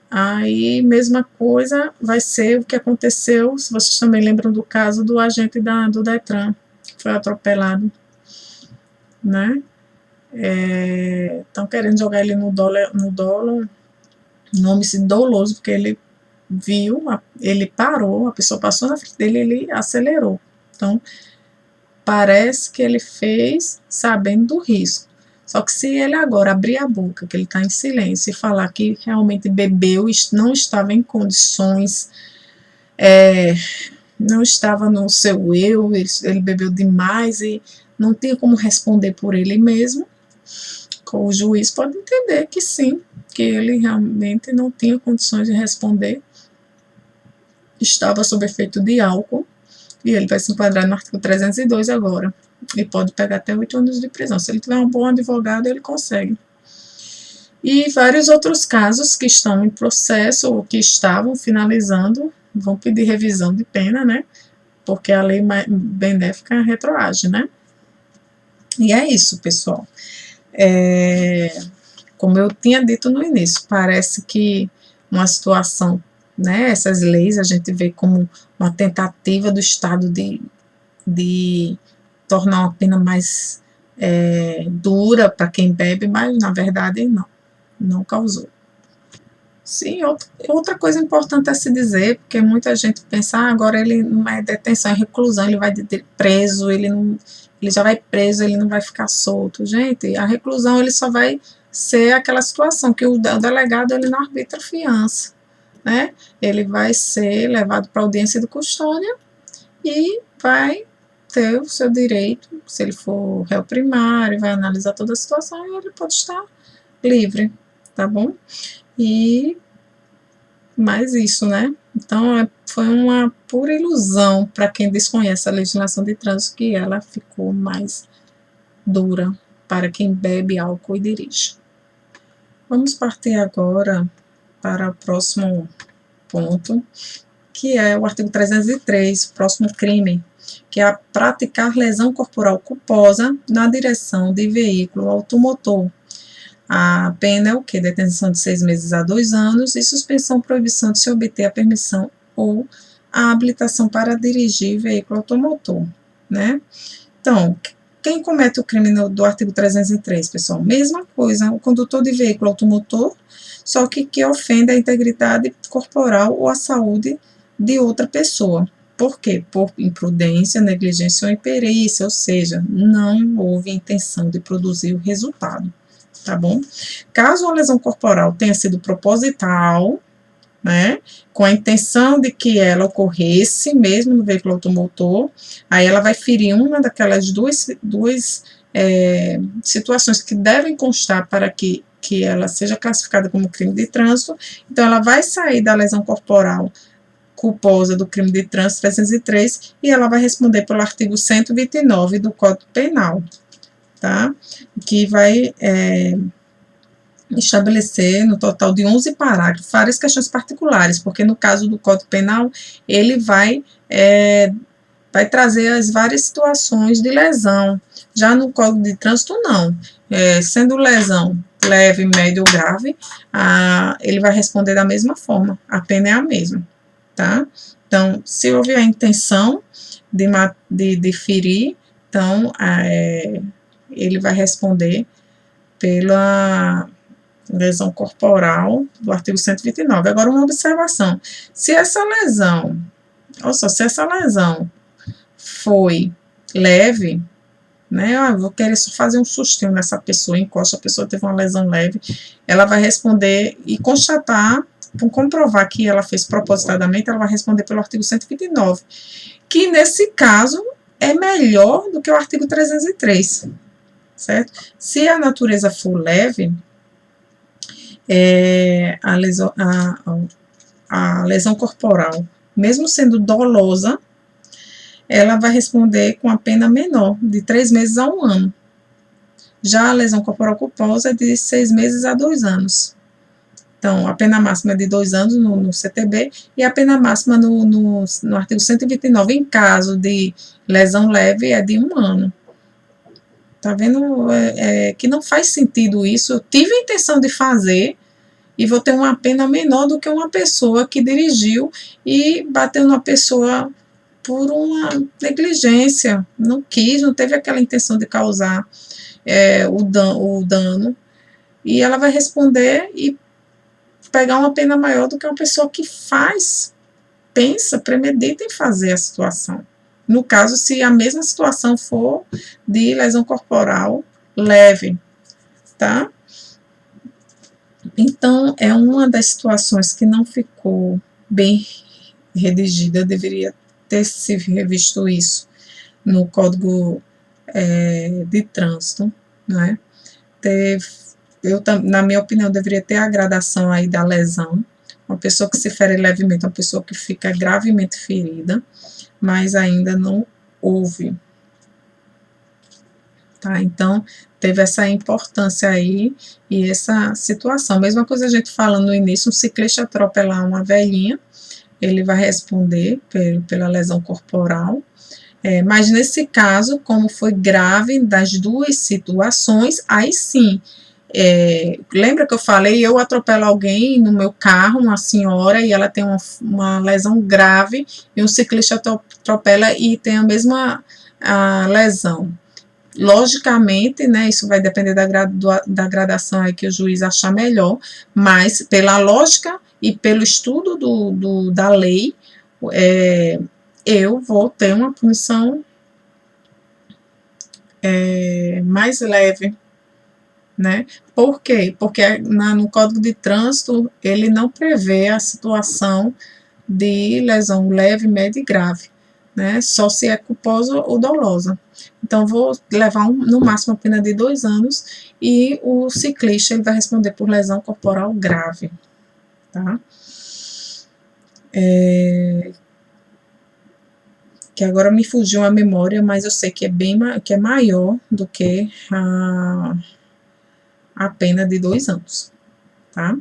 Aí, mesma coisa vai ser o que aconteceu, se vocês também lembram do caso do agente do Detran, que foi atropelado, né? Estão querendo jogar ele no homicídio doloso, porque ele viu, ele parou, a pessoa passou na frente dele, ele acelerou. Então, parece que ele fez sabendo do risco. Só que se ele agora abrir a boca, que ele está em silêncio, e falar que realmente bebeu e não estava em condições, não estava no seu eu, ele bebeu demais e não tinha como responder por ele mesmo, o juiz pode entender que sim, que ele realmente não tinha condições de responder, estava sob efeito de álcool, e ele vai se enquadrar no artigo 302 agora. E pode pegar até 8 anos de prisão. Se ele tiver um bom advogado, ele consegue. E vários outros casos que estão em processo ou que estavam finalizando vão pedir revisão de pena, né? Porque a lei benéfica retroage, né? E é isso, pessoal. Como eu tinha dito no início, parece que uma situação, né? Essas leis a gente vê como uma tentativa do Estado de tornar uma pena mais dura para quem bebe, mas na verdade não causou. Sim, outra coisa importante a se dizer, porque muita gente pensa, agora ele não é detenção, é reclusão, ele vai preso, ele já vai preso, ele não vai ficar solto. Gente, a reclusão ele só vai ser aquela situação que o delegado ele não arbitra fiança, né? Ele vai ser levado para audiência de custódia e vai ter o seu direito, se ele for réu primário, vai analisar toda a situação e ele pode estar livre, tá bom? E mais isso, né? Então, foi uma pura ilusão para quem desconhece a legislação de trânsito que ela ficou mais dura para quem bebe álcool e dirige. Vamos partir agora para o próximo ponto, que é o artigo 303, próximo crime, que é praticar lesão corporal culposa na direção de veículo automotor. A pena é o quê? Detenção de 6 meses a 2 anos e suspensão, proibição de se obter a permissão ou a habilitação para dirigir veículo automotor, né? Então, quem comete o crime do artigo 303, pessoal? Mesma coisa, o condutor de veículo automotor, só que ofende a integridade corporal ou a saúde de outra pessoa. Por quê? Por imprudência, negligência ou imperícia, ou seja, não houve intenção de produzir o resultado, tá bom? Caso a lesão corporal tenha sido proposital, né, com a intenção de que ela ocorresse mesmo no veículo automotor, aí ela vai ferir uma daquelas duas situações que devem constar para que ela seja classificada como crime de trânsito. Então, ela vai sair da lesão corporal culposa do crime de trânsito 303 e ela vai responder pelo artigo 129 do Código Penal, tá? Que vai estabelecer no total de 11 parágrafos várias questões particulares, porque no caso do Código Penal, ele vai trazer as várias situações de lesão. Já no Código de Trânsito, não. Sendo lesão leve, média ou grave, ele vai responder da mesma forma, a pena é a mesma, tá? Então, se houver a intenção de ferir, então, ele vai responder pela lesão corporal do artigo 129. Agora, uma observação. Se essa lesão foi leve, né? Vou querer só fazer um sustinho nessa pessoa, encosta, a pessoa teve uma lesão leve, ela vai responder e constatar, comprovar que ela fez propositadamente, ela vai responder pelo artigo 129, que nesse caso é melhor do que o artigo 303, certo? Se a natureza for leve, a lesão corporal, mesmo sendo dolosa, ela vai responder com a pena menor, de 3 meses a 1 ano. Já a lesão corporal culposa é de 6 meses a 2 anos. Então, a pena máxima é de 2 anos no CTB e a pena máxima no artigo 129, em caso de lesão leve, é de 1 ano. Tá vendo que não faz sentido isso? Eu tive a intenção de fazer e vou ter uma pena menor do que uma pessoa que dirigiu e bateu numa pessoa por uma negligência, não quis, não teve aquela intenção de causar o dano, e ela vai responder e pegar uma pena maior do que uma pessoa que pensa, premedita em fazer a situação. No caso, se a mesma situação for de lesão corporal leve, tá? Então, é uma das situações que não ficou bem redigida, deveria ter se revisto isso no Código de Trânsito, né? Na minha opinião, deveria ter a gradação aí da lesão, uma pessoa que se fere levemente, uma pessoa que fica gravemente ferida, mas ainda não houve, tá? Então, teve essa importância aí e essa situação. Mesma coisa a gente falando no início, um ciclista atropelar uma velhinha, ele vai responder pela lesão corporal, mas nesse caso, como foi grave das duas situações, aí sim, lembra que eu falei, eu atropelo alguém no meu carro, uma senhora, e ela tem uma lesão grave, e um ciclista atropela e tem a mesma lesão. Logicamente, né, isso vai depender da gradação aí que o juiz achar melhor, mas pela lógica e pelo estudo da lei, eu vou ter uma punição mais leve, né? Por quê? Porque no Código de Trânsito ele não prevê a situação de lesão leve, média e grave, né? Só se é culposa ou dolosa. Então, vou levar no máximo a pena de 2 anos e o ciclista ele vai responder por lesão corporal grave, tá? Que agora me fugiu a memória, mas eu sei que é maior do que a pena de 2 anos, tá?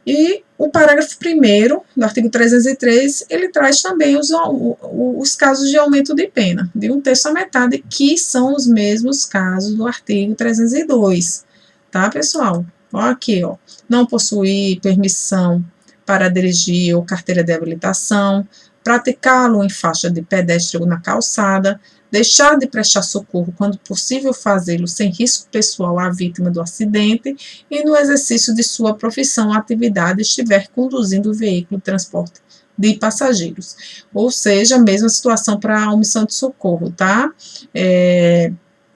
E o parágrafo 1º do artigo 303, ele traz também os casos de aumento de pena, de 1/3 a metade, que são os mesmos casos do artigo 302, tá, pessoal? Ó, aqui, ó, não possuir permissão para dirigir ou carteira de habilitação, praticá-lo em faixa de pedestre ou na calçada, deixar de prestar socorro quando possível fazê-lo sem risco pessoal à vítima do acidente e no exercício de sua profissão ou atividade estiver conduzindo o veículo de transporte de passageiros. Ou seja, a mesma situação para a omissão de socorro, tá?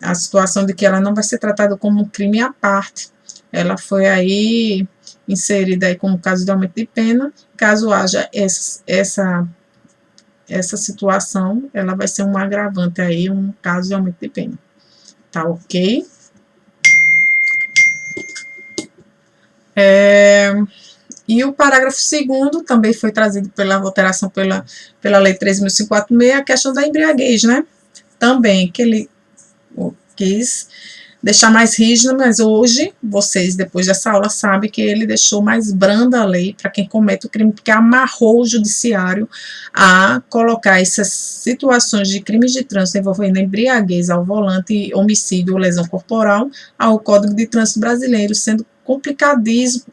A situação de que ela não vai ser tratada como um crime à parte. Ela foi aí inserida aí como caso de aumento de pena. Caso haja essa situação, ela vai ser um agravante aí, um caso de aumento de pena. Tá ok? E o parágrafo 2º também foi trazido pela alteração pela Lei 13.546, a questão da embriaguez, né? Também, que ele quis deixar mais rígido, mas hoje, vocês, depois dessa aula, sabem que ele deixou mais branda a lei para quem comete o crime, porque amarrou o judiciário a colocar essas situações de crimes de trânsito envolvendo embriaguez ao volante, homicídio ou lesão corporal ao Código de Trânsito Brasileiro, sendo complicadíssimo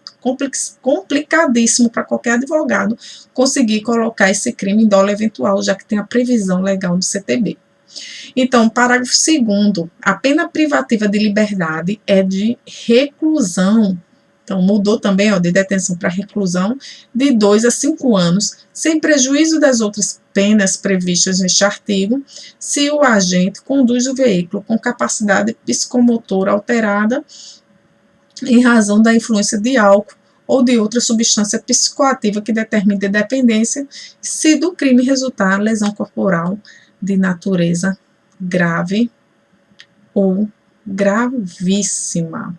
para qualquer advogado conseguir colocar esse crime em dolo eventual, já que tem a previsão legal do CTB. Então, parágrafo 2º, a pena privativa de liberdade é de reclusão, então mudou também, ó, de detenção para reclusão, de 2 a 5 anos, sem prejuízo das outras penas previstas neste artigo, se o agente conduz o veículo com capacidade psicomotora alterada em razão da influência de álcool ou de outra substância psicoativa que determine dependência, se do crime resultar lesão corporal de natureza grave ou gravíssima,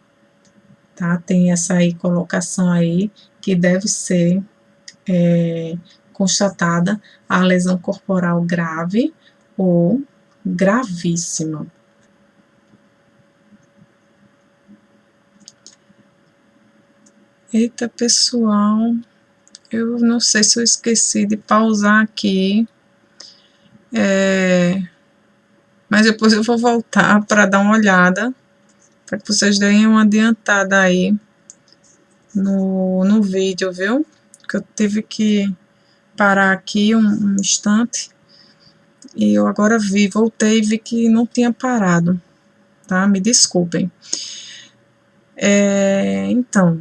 tá? Tem essa aí colocação aí que deve ser constatada a lesão corporal grave ou gravíssima. Eita, pessoal, eu não sei se eu esqueci de pausar aqui, mas depois eu vou voltar para dar uma olhada, para que vocês deem uma adiantada aí no vídeo, viu? Que eu tive que parar aqui um instante, e eu agora voltei e vi que não tinha parado, tá? Me desculpem. Então,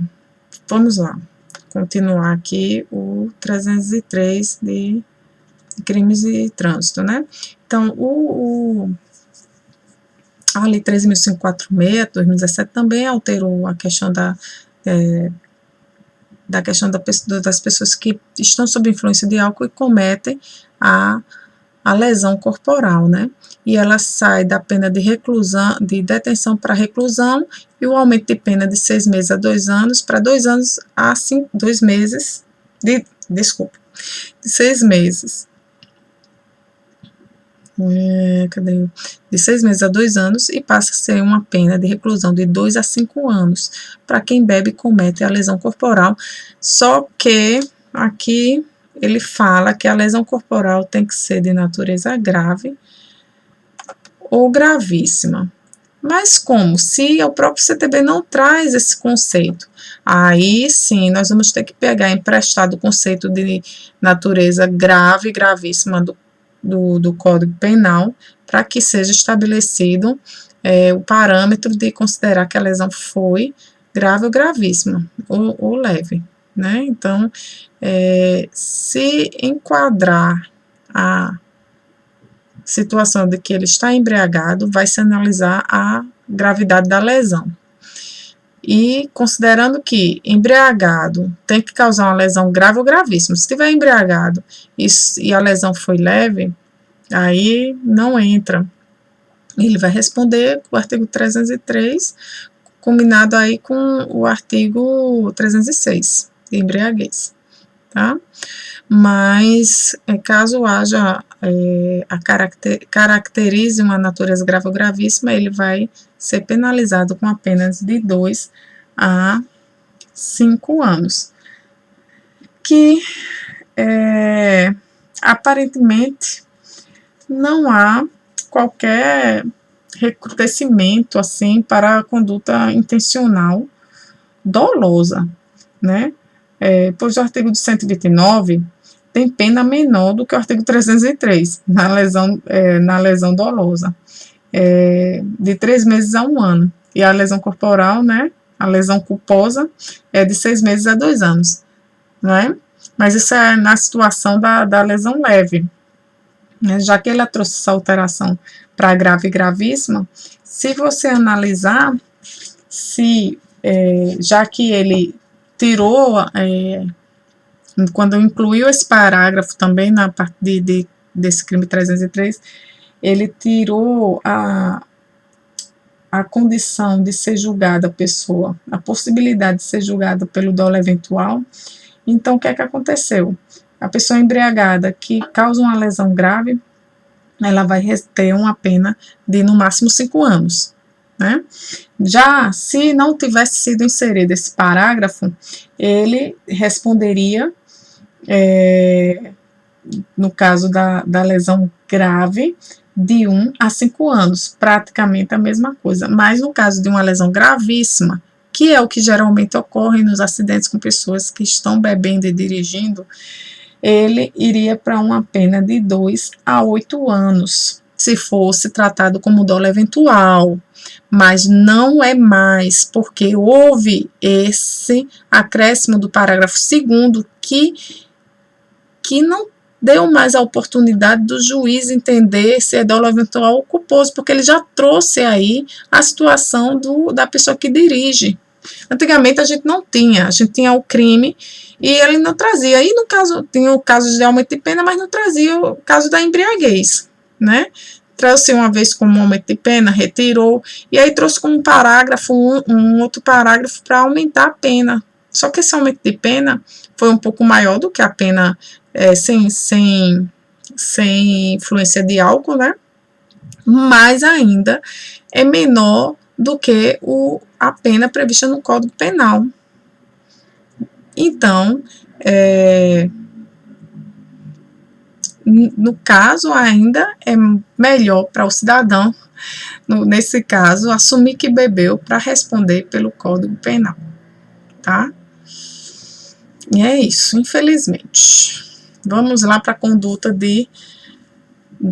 vamos lá, continuar aqui o 303 de crimes de trânsito, né? Então, a Lei 13.546, 2017, também alterou a questão das pessoas que estão sob influência de álcool e cometem a lesão corporal, né? E ela sai da pena de reclusão, de detenção para reclusão, e o aumento de pena de 6 meses a 2 anos, para 2 anos a 2 meses, de 6 meses. De 6 meses a 2 anos, e passa a ser uma pena de reclusão de 2 a 5 anos, para quem bebe e comete a lesão corporal, só que aqui ele fala que a lesão corporal tem que ser de natureza grave ou gravíssima. Mas como? Se o próprio CTB não traz esse conceito, aí sim nós vamos ter que pegar emprestado o conceito de natureza grave, gravíssima do Código Penal, para que seja estabelecido o parâmetro de considerar que a lesão foi grave ou gravíssima, ou leve, né? Então, se enquadrar a situação de que ele está embriagado, vai se analisar a gravidade da lesão. E considerando que embriagado tem que causar uma lesão grave ou gravíssima, se estiver embriagado e a lesão foi leve, aí não entra. Ele vai responder o artigo 303, combinado aí com o artigo 306, de embriaguez, tá? Mas, caso haja, caracterize uma natureza grave ou gravíssima, ele vai ser penalizado com apenas de 2 a 5 anos. Que, aparentemente, não há qualquer recrudescimento, assim, para a conduta intencional dolosa, né? Pois o artigo 129 tem pena menor do que o artigo 303 na lesão dolosa, de 3 meses a 1 ano, e a lesão corporal, né, a lesão culposa, é de 6 meses a 2 anos, né? Mas isso é na situação da lesão leve, né? Já que ela trouxe essa alteração para grave e gravíssima, se você analisar, já que ele tirou, quando incluiu esse parágrafo também na parte desse crime 303, ele tirou a condição de ser julgada a pessoa, a possibilidade de ser julgada pelo dolo eventual. Então, o que é que aconteceu? A pessoa embriagada que causa uma lesão grave, ela vai ter uma pena de no máximo 5 anos, né? Já se não tivesse sido inserido esse parágrafo, ele responderia, no caso da lesão grave, de 1 a 5 anos, praticamente a mesma coisa. Mas no caso de uma lesão gravíssima, que é o que geralmente ocorre nos acidentes com pessoas que estão bebendo e dirigindo, ele iria para uma pena de 2 a 8 anos, se fosse tratado como dolo eventual, mas não é mais, porque houve esse acréscimo do parágrafo 2º que não deu mais a oportunidade do juiz entender se é dolo eventual ou culposo, porque ele já trouxe aí a situação da pessoa que dirige. Antigamente a gente não tinha, a gente tinha o crime e ele não trazia. Aí no caso, tinha o caso de aumento de pena, mas não trazia o caso da embriaguez, né? Trouxe uma vez como aumento de pena, retirou, e aí trouxe como parágrafo, um outro parágrafo para aumentar a pena. Só que esse aumento de pena foi um pouco maior do que a pena sem influência de álcool, né? Mas ainda é menor do que a pena prevista no Código Penal. Então, no caso, ainda é melhor para o cidadão, nesse caso, assumir que bebeu para responder pelo Código Penal, tá? E é isso, infelizmente. Vamos lá para a conduta de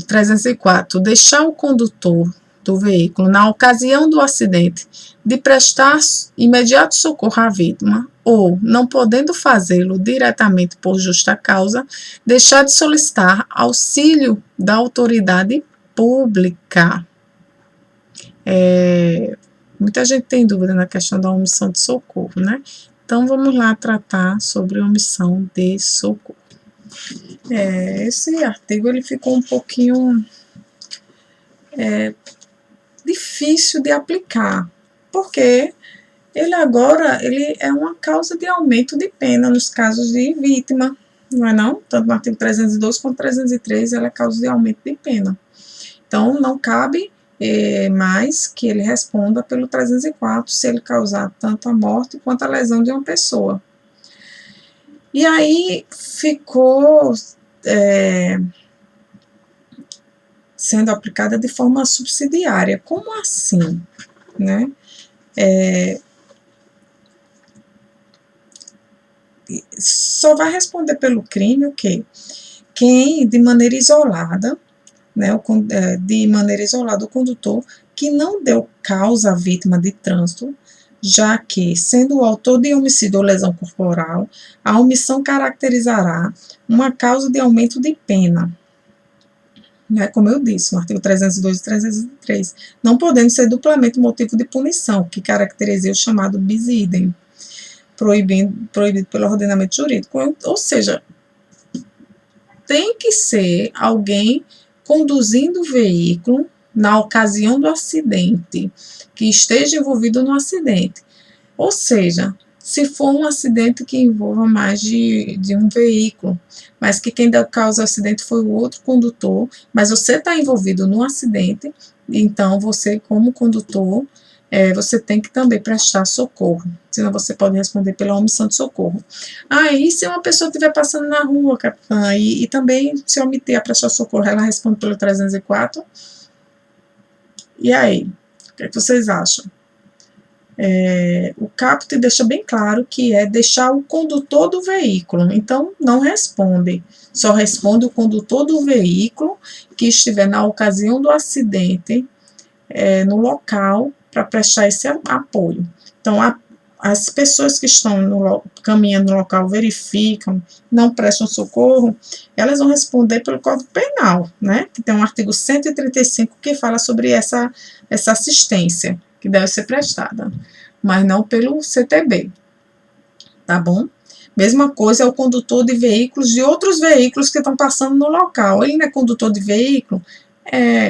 304. Deixar o condutor do veículo, na ocasião do acidente, de prestar imediato socorro à vítima, ou, não podendo fazê-lo diretamente por justa causa, deixar de solicitar auxílio da autoridade pública. Muita gente tem dúvida na questão da omissão de socorro, né? Então, vamos lá tratar sobre omissão de socorro. Esse artigo ele ficou um pouquinho difícil de aplicar, porque ele agora é uma causa de aumento de pena nos casos de vítima, não é não? Tanto no artigo 312 quanto 303 ela é causa de aumento de pena. Então, não cabe mais que ele responda pelo 304 se ele causar tanto a morte quanto a lesão de uma pessoa. E aí ficou sendo aplicada de forma subsidiária. Como assim, né? Só vai responder pelo crime o quê? Quem, de maneira isolada, né, de maneira isolada, o condutor que não deu causa à vítima de trânsito, já que, sendo o autor de homicídio ou lesão corporal, a omissão caracterizará uma causa de aumento de pena. Como eu disse, no artigo 302 e 303, não podendo ser duplamente motivo de punição, que caracteriza o chamado bis idem, proibido pelo ordenamento jurídico. Ou seja, tem que ser alguém conduzindo o veículo na ocasião do acidente, que esteja envolvido no acidente. Ou seja, se for um acidente que envolva mais de um veículo, mas que quem deu causa ao acidente foi o outro condutor, mas você está envolvido no acidente, então você, como condutor, você tem que também prestar socorro, senão você pode responder pela omissão de socorro. E se uma pessoa estiver passando na rua, capitã, e também se omitir a prestar socorro, ela responde pelo 304? E aí? O que vocês acham? O caput deixa bem claro que é deixar o condutor do veículo, então não responde, só responde o condutor do veículo que estiver na ocasião do acidente no local para prestar esse apoio. Então, as pessoas que estão caminhando no local, verificam, não prestam socorro, elas vão responder pelo Código Penal, né? Que tem um artigo 135 que fala sobre essa assistência que deve ser prestada, mas não pelo CTB, tá bom? Mesma coisa é o condutor de veículos de outros veículos que estão passando no local. Ele não é condutor de veículo,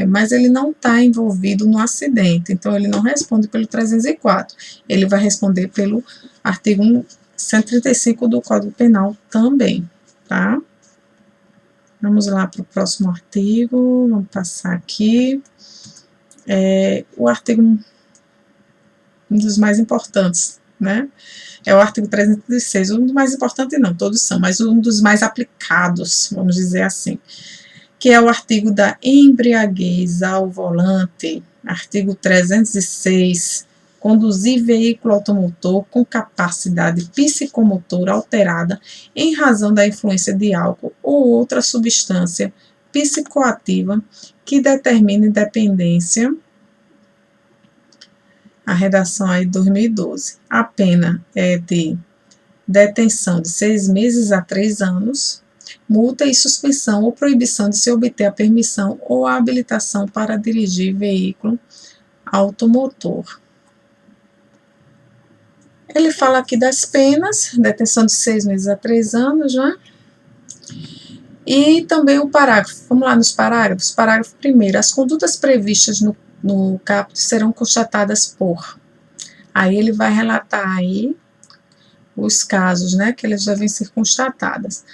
mas ele não está envolvido no acidente, então ele não responde pelo 304, ele vai responder pelo artigo 135 do Código Penal também, tá? Vamos lá para o próximo artigo, vamos passar aqui. O artigo, um dos mais importantes, né? É o artigo 306, um dos mais importantes não, todos são, mas um dos mais aplicados, vamos dizer assim, que é o artigo da embriaguez ao volante, artigo 306, conduzir veículo automotor com capacidade psicomotora alterada em razão da influência de álcool ou outra substância psicoativa que determine dependência. A redação aí de 2012. A pena é de detenção de 6 meses a 3 anos, multa e suspensão ou proibição de se obter a permissão ou a habilitação para dirigir veículo automotor. Ele fala aqui das penas, detenção de 6 meses a 3 anos, né? E também o parágrafo, vamos lá nos parágrafos. Parágrafo 1º, as condutas previstas no caput serão constatadas por. Aí ele vai relatar aí os casos, né, que eles devem ser constatadas.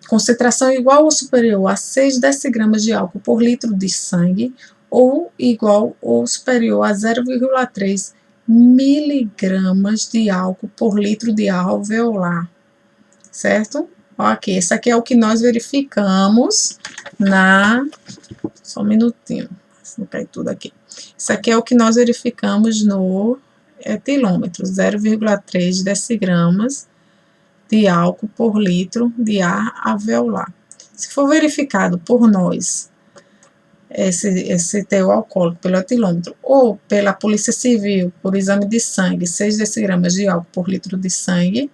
Concentração igual ou superior a 6 decigramas de álcool por litro de sangue, ou igual ou superior a 0,3 miligramas de álcool por litro de alveolar, certo? Ok, esse aqui é o que nós verificamos só um minutinho, não cai tudo aqui. Isso aqui é o que nós verificamos no etilômetro, 0,3 decigramas de álcool por litro de ar alveolar. Se for verificado por nós esse teor alcoólico pelo etilômetro ou pela Polícia Civil por exame de sangue, 6 decigramas de álcool por litro de sangue,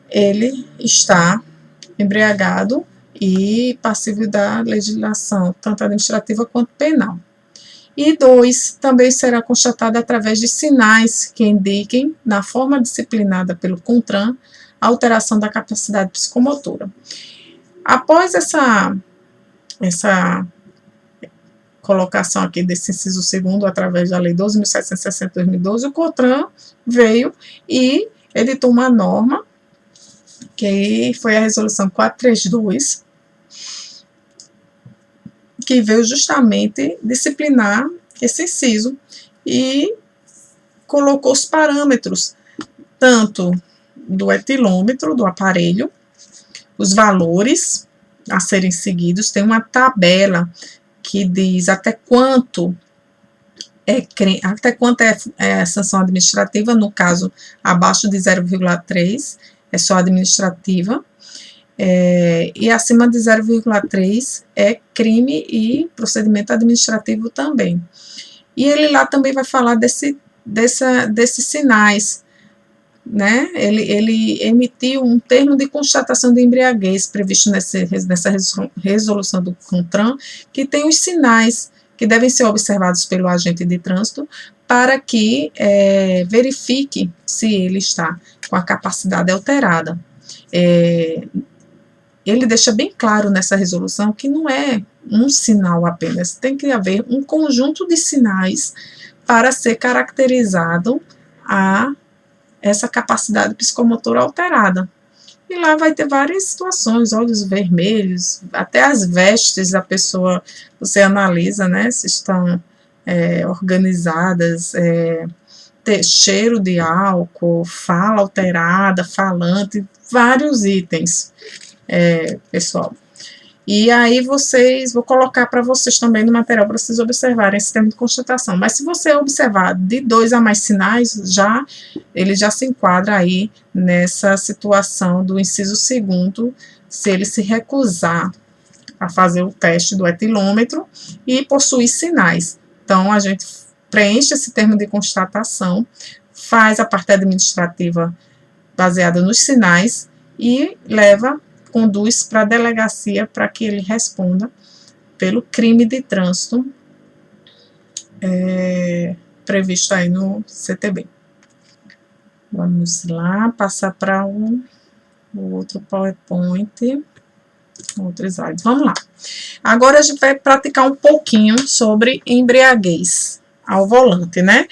ele está embriagado e passível da legislação, tanto administrativa quanto penal. E 2, também será constatado através de sinais que indiquem, na forma disciplinada pelo CONTRAN, a alteração da capacidade psicomotora. Após essa colocação aqui desse inciso 2º, através da Lei 12.760 de 2012, o CONTRAN veio e editou uma norma, que foi a resolução 432, que veio justamente disciplinar esse inciso e colocou os parâmetros, tanto do etilômetro, do aparelho, os valores a serem seguidos, tem uma tabela que diz até quanto é sanção administrativa, no caso, abaixo de 0,3, é só administrativa, e acima de 0,3 é crime e procedimento administrativo também. E ele lá também vai falar desses sinais, né? Ele emitiu um termo de constatação de embriaguez previsto nessa resolução do CONTRAN, que tem os sinais que devem ser observados pelo agente de trânsito para que verifique se ele está com a capacidade alterada. Ele deixa bem claro nessa resolução que não é um sinal apenas, tem que haver um conjunto de sinais para ser caracterizado essa capacidade psicomotora alterada. E lá vai ter várias situações, olhos vermelhos, até as vestes da pessoa, você analisa, né, se estão organizadas, ter cheiro de álcool, fala alterada, falante, vários itens, pessoal. E aí vou colocar para vocês também no material para vocês observarem esse termo de constatação. Mas se você observar de 2 a mais sinais, ele já se enquadra aí nessa situação do inciso 2º, se ele se recusar a fazer o teste do etilômetro e possuir sinais. Então, a gente preenche esse termo de constatação, faz a parte administrativa baseada nos sinais e conduz para a delegacia para que ele responda pelo crime de trânsito previsto aí no CTB. Vamos lá, passar para o outro PowerPoint, outro slide. Vamos lá. Agora a gente vai praticar um pouquinho sobre embriaguez ao volante, né?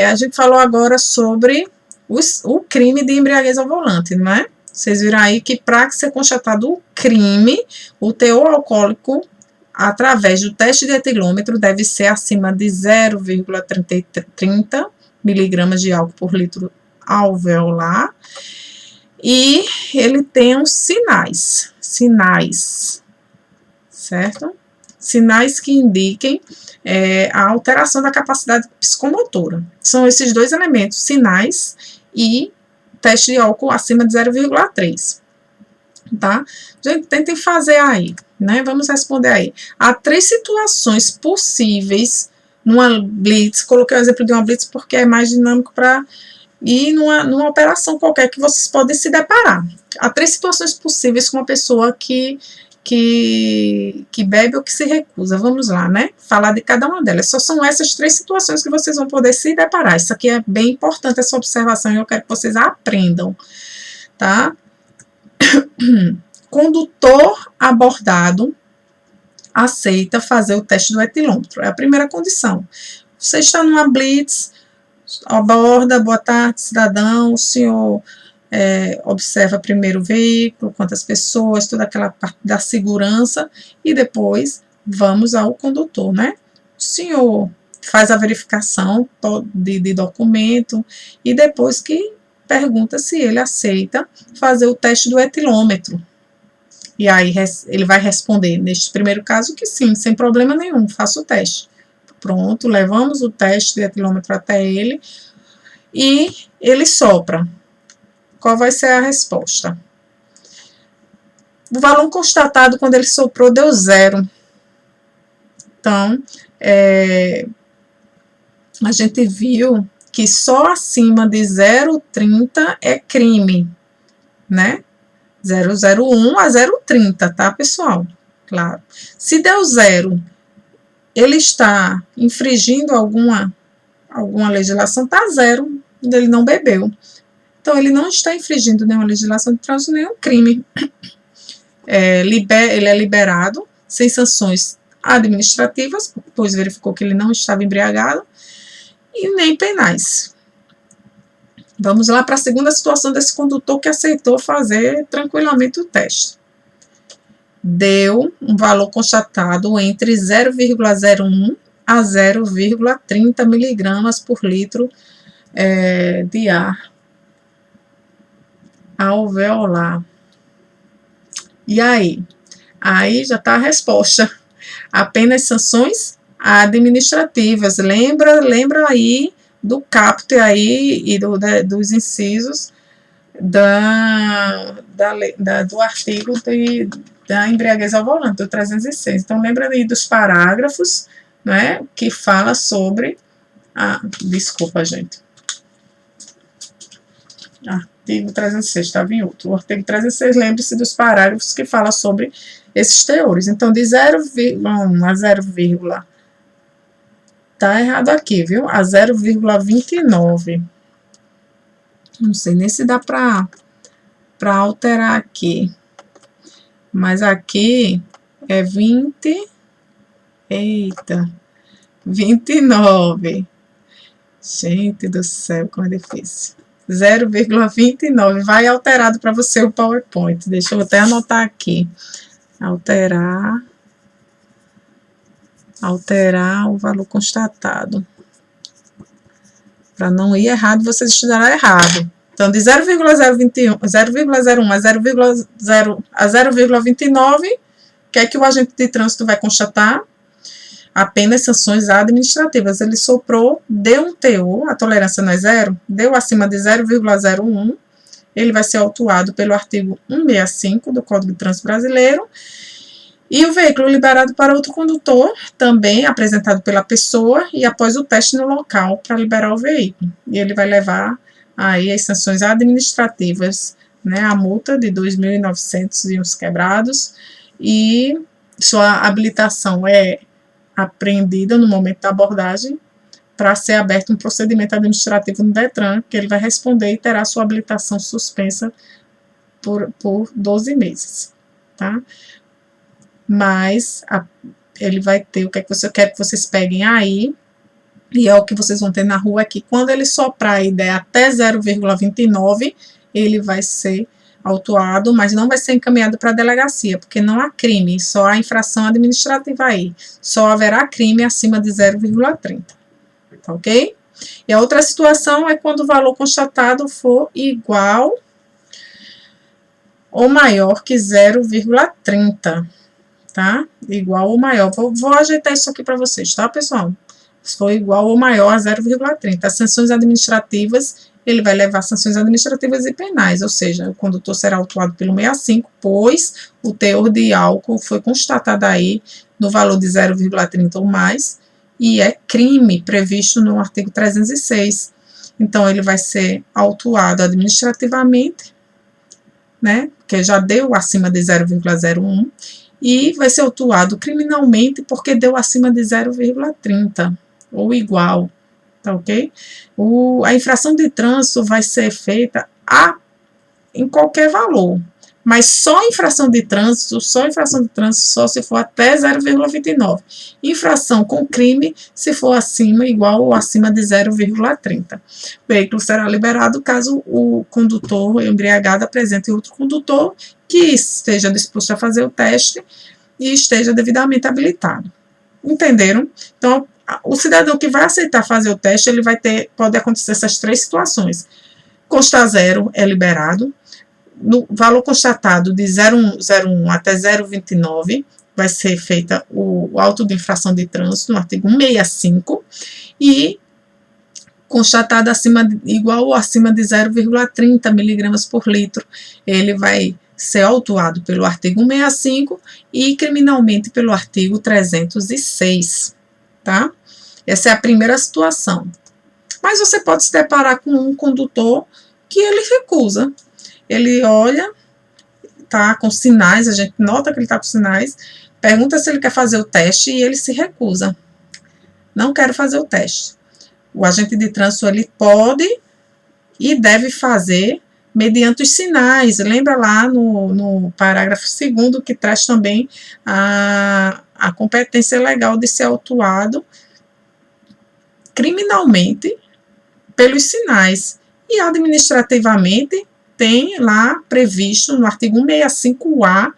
A gente falou agora sobre o crime de embriaguez ao volante, não é? Vocês viram aí que para ser constatado o crime, o teor alcoólico, através do teste de etilômetro, deve ser acima de 0,30 miligramas de álcool por litro alveolar. E ele tem os sinais, certo? Sinais que indiquem a alteração da capacidade psicomotora. São esses dois elementos, sinais e teste de álcool acima de 0,3. Tá? Gente, tentem fazer aí, né? Vamos responder aí. Há 3 situações possíveis numa blitz. Coloquei o exemplo de uma blitz porque é mais dinâmico para ir numa operação qualquer que vocês podem se deparar. Há 3 situações possíveis com uma pessoa que bebe ou que se recusa. Vamos lá, né? Falar de cada uma delas. Só são essas 3 situações que vocês vão poder se deparar. Isso aqui é bem importante, essa observação, e eu quero que vocês aprendam, tá? Condutor abordado aceita fazer o teste do etilômetro. É a primeira condição. Você está numa blitz, aborda, boa tarde, cidadão, o senhor observa primeiro o veículo, quantas pessoas, toda aquela parte da segurança, e depois vamos ao condutor, né? O senhor faz a verificação de documento e depois que pergunta se ele aceita fazer o teste do etilômetro. E aí ele vai responder, neste primeiro caso, que sim, sem problema nenhum, faça o teste. Pronto, levamos o teste de etilômetro até ele e ele sopra. Qual vai ser a resposta? O valor constatado quando ele soprou deu 0. Então, a gente viu que só acima de 0,30 é crime, né? 0,01 a 0,30, tá, pessoal? Claro. Se deu 0, ele está infringindo alguma legislação, tá 0, ele não bebeu. Então, ele não está infringindo nenhuma legislação de trânsito, nenhum crime. Ele é liberado sem sanções administrativas, pois verificou que ele não estava embriagado, e nem penais. Vamos lá para a segunda situação desse condutor que aceitou fazer tranquilamente o teste. Deu um valor constatado entre 0,01 a 0,30 miligramas por litro de ar alveolar. E aí? Aí já está a resposta. Apenas sanções administrativas. Lembra aí do caput aí e dos incisos do artigo da embriaguez ao volante, do 306. Então, lembra aí dos parágrafos, né, que fala sobre desculpa, gente. Artigo 306, estava em outro. O artigo 306, lembre-se dos parágrafos que fala sobre esses teores. Então, de 0,1 a 0, tá errado aqui, viu? A 0,29. Não sei nem se dá para alterar aqui. Mas aqui é 20. Eita. 29. Gente do céu, como é difícil. 0,29. Vai alterado para você o PowerPoint. Deixa eu até anotar aqui. Alterar o valor constatado. Para não ir errado, vocês estudarão errado. Então, de 0,001 a 0,29, o que é que o agente de trânsito vai constatar? Apenas sanções administrativas. Ele soprou, deu um teor, a tolerância não é 0, deu acima de 0,01, ele vai ser autuado pelo artigo 165 do Código de Trânsito Brasileiro. E o veículo liberado para outro condutor, também apresentado pela pessoa, e após o teste no local para liberar o veículo. E ele vai levar aí as sanções administrativas, né, a multa de 2.900 e uns quebrados, e sua habilitação é apreendida no momento da abordagem para ser aberto um procedimento administrativo no DETRAN, que ele vai responder e terá sua habilitação suspensa por 12 meses, tá? Mas ele vai ter o que é que eu quero que vocês peguem aí, e é o que vocês vão ter na rua aqui. Quando ele soprar e der até 0,29, ele vai ser autuado, mas não vai ser encaminhado para a delegacia, porque não há crime, só há infração administrativa aí. Só haverá crime acima de 0,30, tá ok? E a outra situação é quando o valor constatado for igual ou maior que 0,30, tá? Igual ou maior. Vou ajeitar isso aqui para vocês, tá, pessoal? Se for igual ou maior a 0,30. As sanções administrativas, ele vai levar sanções administrativas e penais, ou seja, o condutor será autuado pelo 65, pois o teor de álcool foi constatado aí no valor de 0,30 ou mais, e é crime previsto no artigo 306. Então, ele vai ser autuado administrativamente, né, que já deu acima de 0,01, e vai ser autuado criminalmente porque deu acima de 0,30 ou igual, tá ok? A infração de trânsito vai ser feita em qualquer valor, mas só infração de trânsito só se for até 0,29. Infração com crime se for acima, igual ou acima de 0,30. O veículo será liberado caso o condutor embriagado apresente outro condutor que esteja disposto a fazer o teste e esteja devidamente habilitado. Entenderam? Então, o cidadão que vai aceitar fazer o teste, ele vai ter, pode acontecer essas três situações. Constar zero é liberado. No valor constatado de 0,01 até 0,29, vai ser feita o auto de infração de trânsito, no artigo 165, e constatado igual ou acima de 0,30 miligramas por litro, ele vai ser autuado pelo artigo 165 e criminalmente pelo artigo 306, tá? Essa é a primeira situação. Mas você pode se deparar com um condutor que ele recusa. Ele olha, tá com sinais, a gente nota que ele tá com sinais, pergunta se ele quer fazer o teste e ele se recusa. Não quero fazer o teste. O agente de trânsito, ele pode e deve fazer mediante os sinais. Lembra lá no parágrafo 2º que traz também a competência legal de ser autuado criminalmente pelos sinais. E administrativamente tem lá previsto no artigo 165A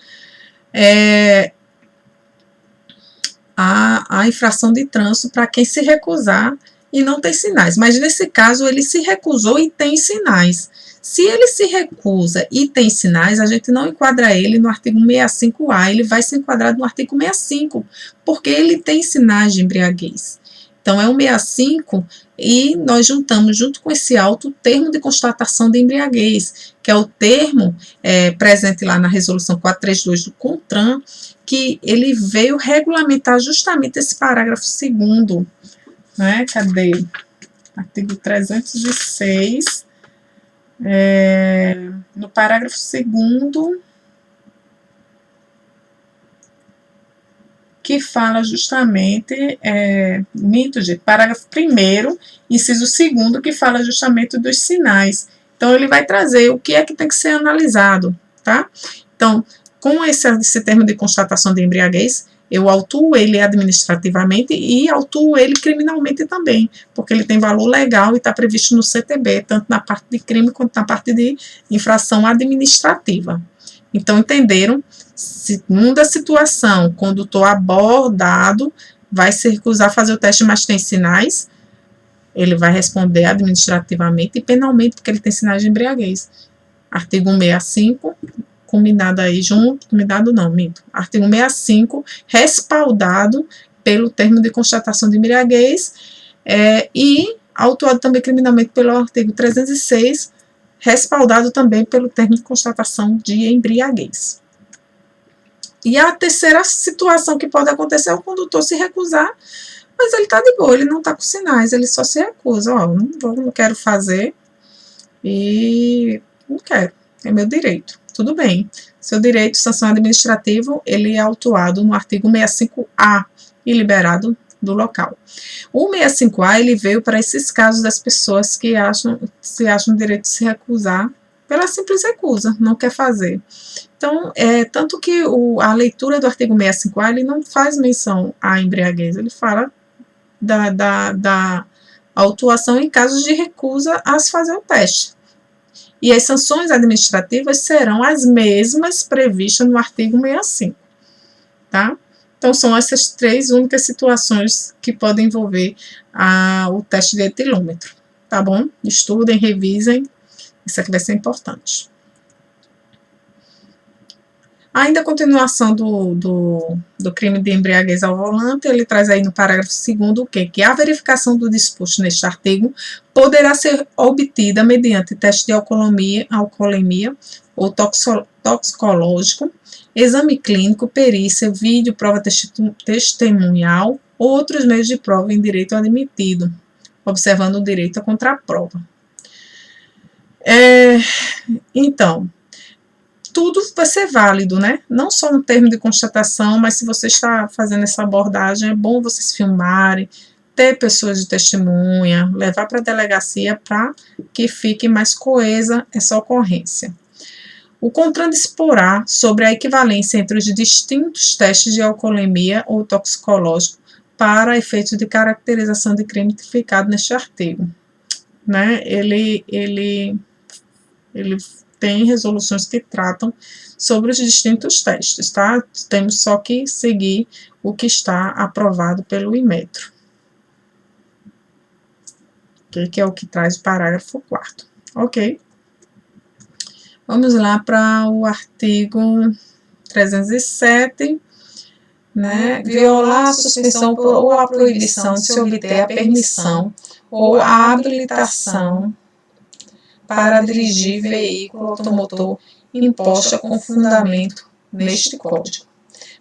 a infração de trânsito para quem se recusar e não tem sinais. Mas nesse caso ele se recusou e tem sinais. Se ele se recusa e tem sinais, a gente não enquadra ele no artigo 165A, ele vai ser enquadrado no artigo 165, porque ele tem sinais de embriaguez. Então, é o 165 e nós juntamos, junto com esse auto, o termo de constatação de embriaguez, que é o termo presente lá na resolução 432 do CONTRAN, que ele veio regulamentar justamente esse parágrafo 2º, né? Cadê? Artigo 306, no parágrafo 2º, que fala justamente, parágrafo 1º, inciso 2º, que fala justamente dos sinais. Então, ele vai trazer o que é que tem que ser analisado, tá? Então, com esse termo de constatação de embriaguez, eu autuo ele administrativamente e autuo ele criminalmente também, porque ele tem valor legal e está previsto no CTB, tanto na parte de crime quanto na parte de infração administrativa. Então, entenderam? Segunda situação, condutor abordado, vai se recusar a fazer o teste, mas tem sinais, ele vai responder administrativamente e penalmente, porque ele tem sinais de embriaguez. Artigo 165, combinado aí junto, combinado não, minto. Artigo 165, respaldado pelo termo de constatação de embriaguez, e autuado também criminalmente pelo artigo 306, respaldado também pelo termo de constatação de embriaguez. E a terceira situação que pode acontecer é o condutor se recusar, mas ele está de boa, ele não está com sinais, ele só se recusa, não quero fazer e não quero, é meu direito. Tudo bem, seu direito, sanção administrativa, ele é autuado no artigo 165A e liberado do local. O 165A, ele veio para esses casos das pessoas que se acham direito de se recusar pela simples recusa, não quer fazer. Então, tanto que a leitura do artigo 165A, ele não faz menção à embriaguez, ele fala da autuação em casos de recusa a se fazer o teste. E as sanções administrativas serão as mesmas previstas no artigo 65, tá? Então, são essas 3 únicas situações que podem envolver o teste de etilômetro, tá bom? Estudem, revisem, isso aqui vai ser importante. Ainda a continuação do crime de embriaguez ao volante, ele traz aí no parágrafo 2º o quê? Que a verificação do disposto neste artigo poderá ser obtida mediante teste de alcoolemia ou toxicológico, exame clínico, perícia, vídeo, prova testemunhal ou outros meios de prova em direito admitido, observando o direito à contraprova. Então, tudo vai ser válido, né? Não só um termo de constatação, mas se você está fazendo essa abordagem, é bom vocês filmarem, ter pessoas de testemunha, levar para a delegacia para que fique mais coesa essa ocorrência. O CONTRAN disporá sobre a equivalência entre os distintos testes de alcoolemia ou toxicológico para efeitos de caracterização de crime tipificado neste artigo, né? Ele tem resoluções que tratam sobre os distintos testes, tá? Temos só que seguir o que está aprovado pelo Inmetro, que é o que traz o parágrafo 4º, ok? Vamos lá para o artigo 307, né? Violar a suspensão ou a proibição de se obter a permissão ou a habilitação para dirigir veículo automotor imposta com fundamento neste Código.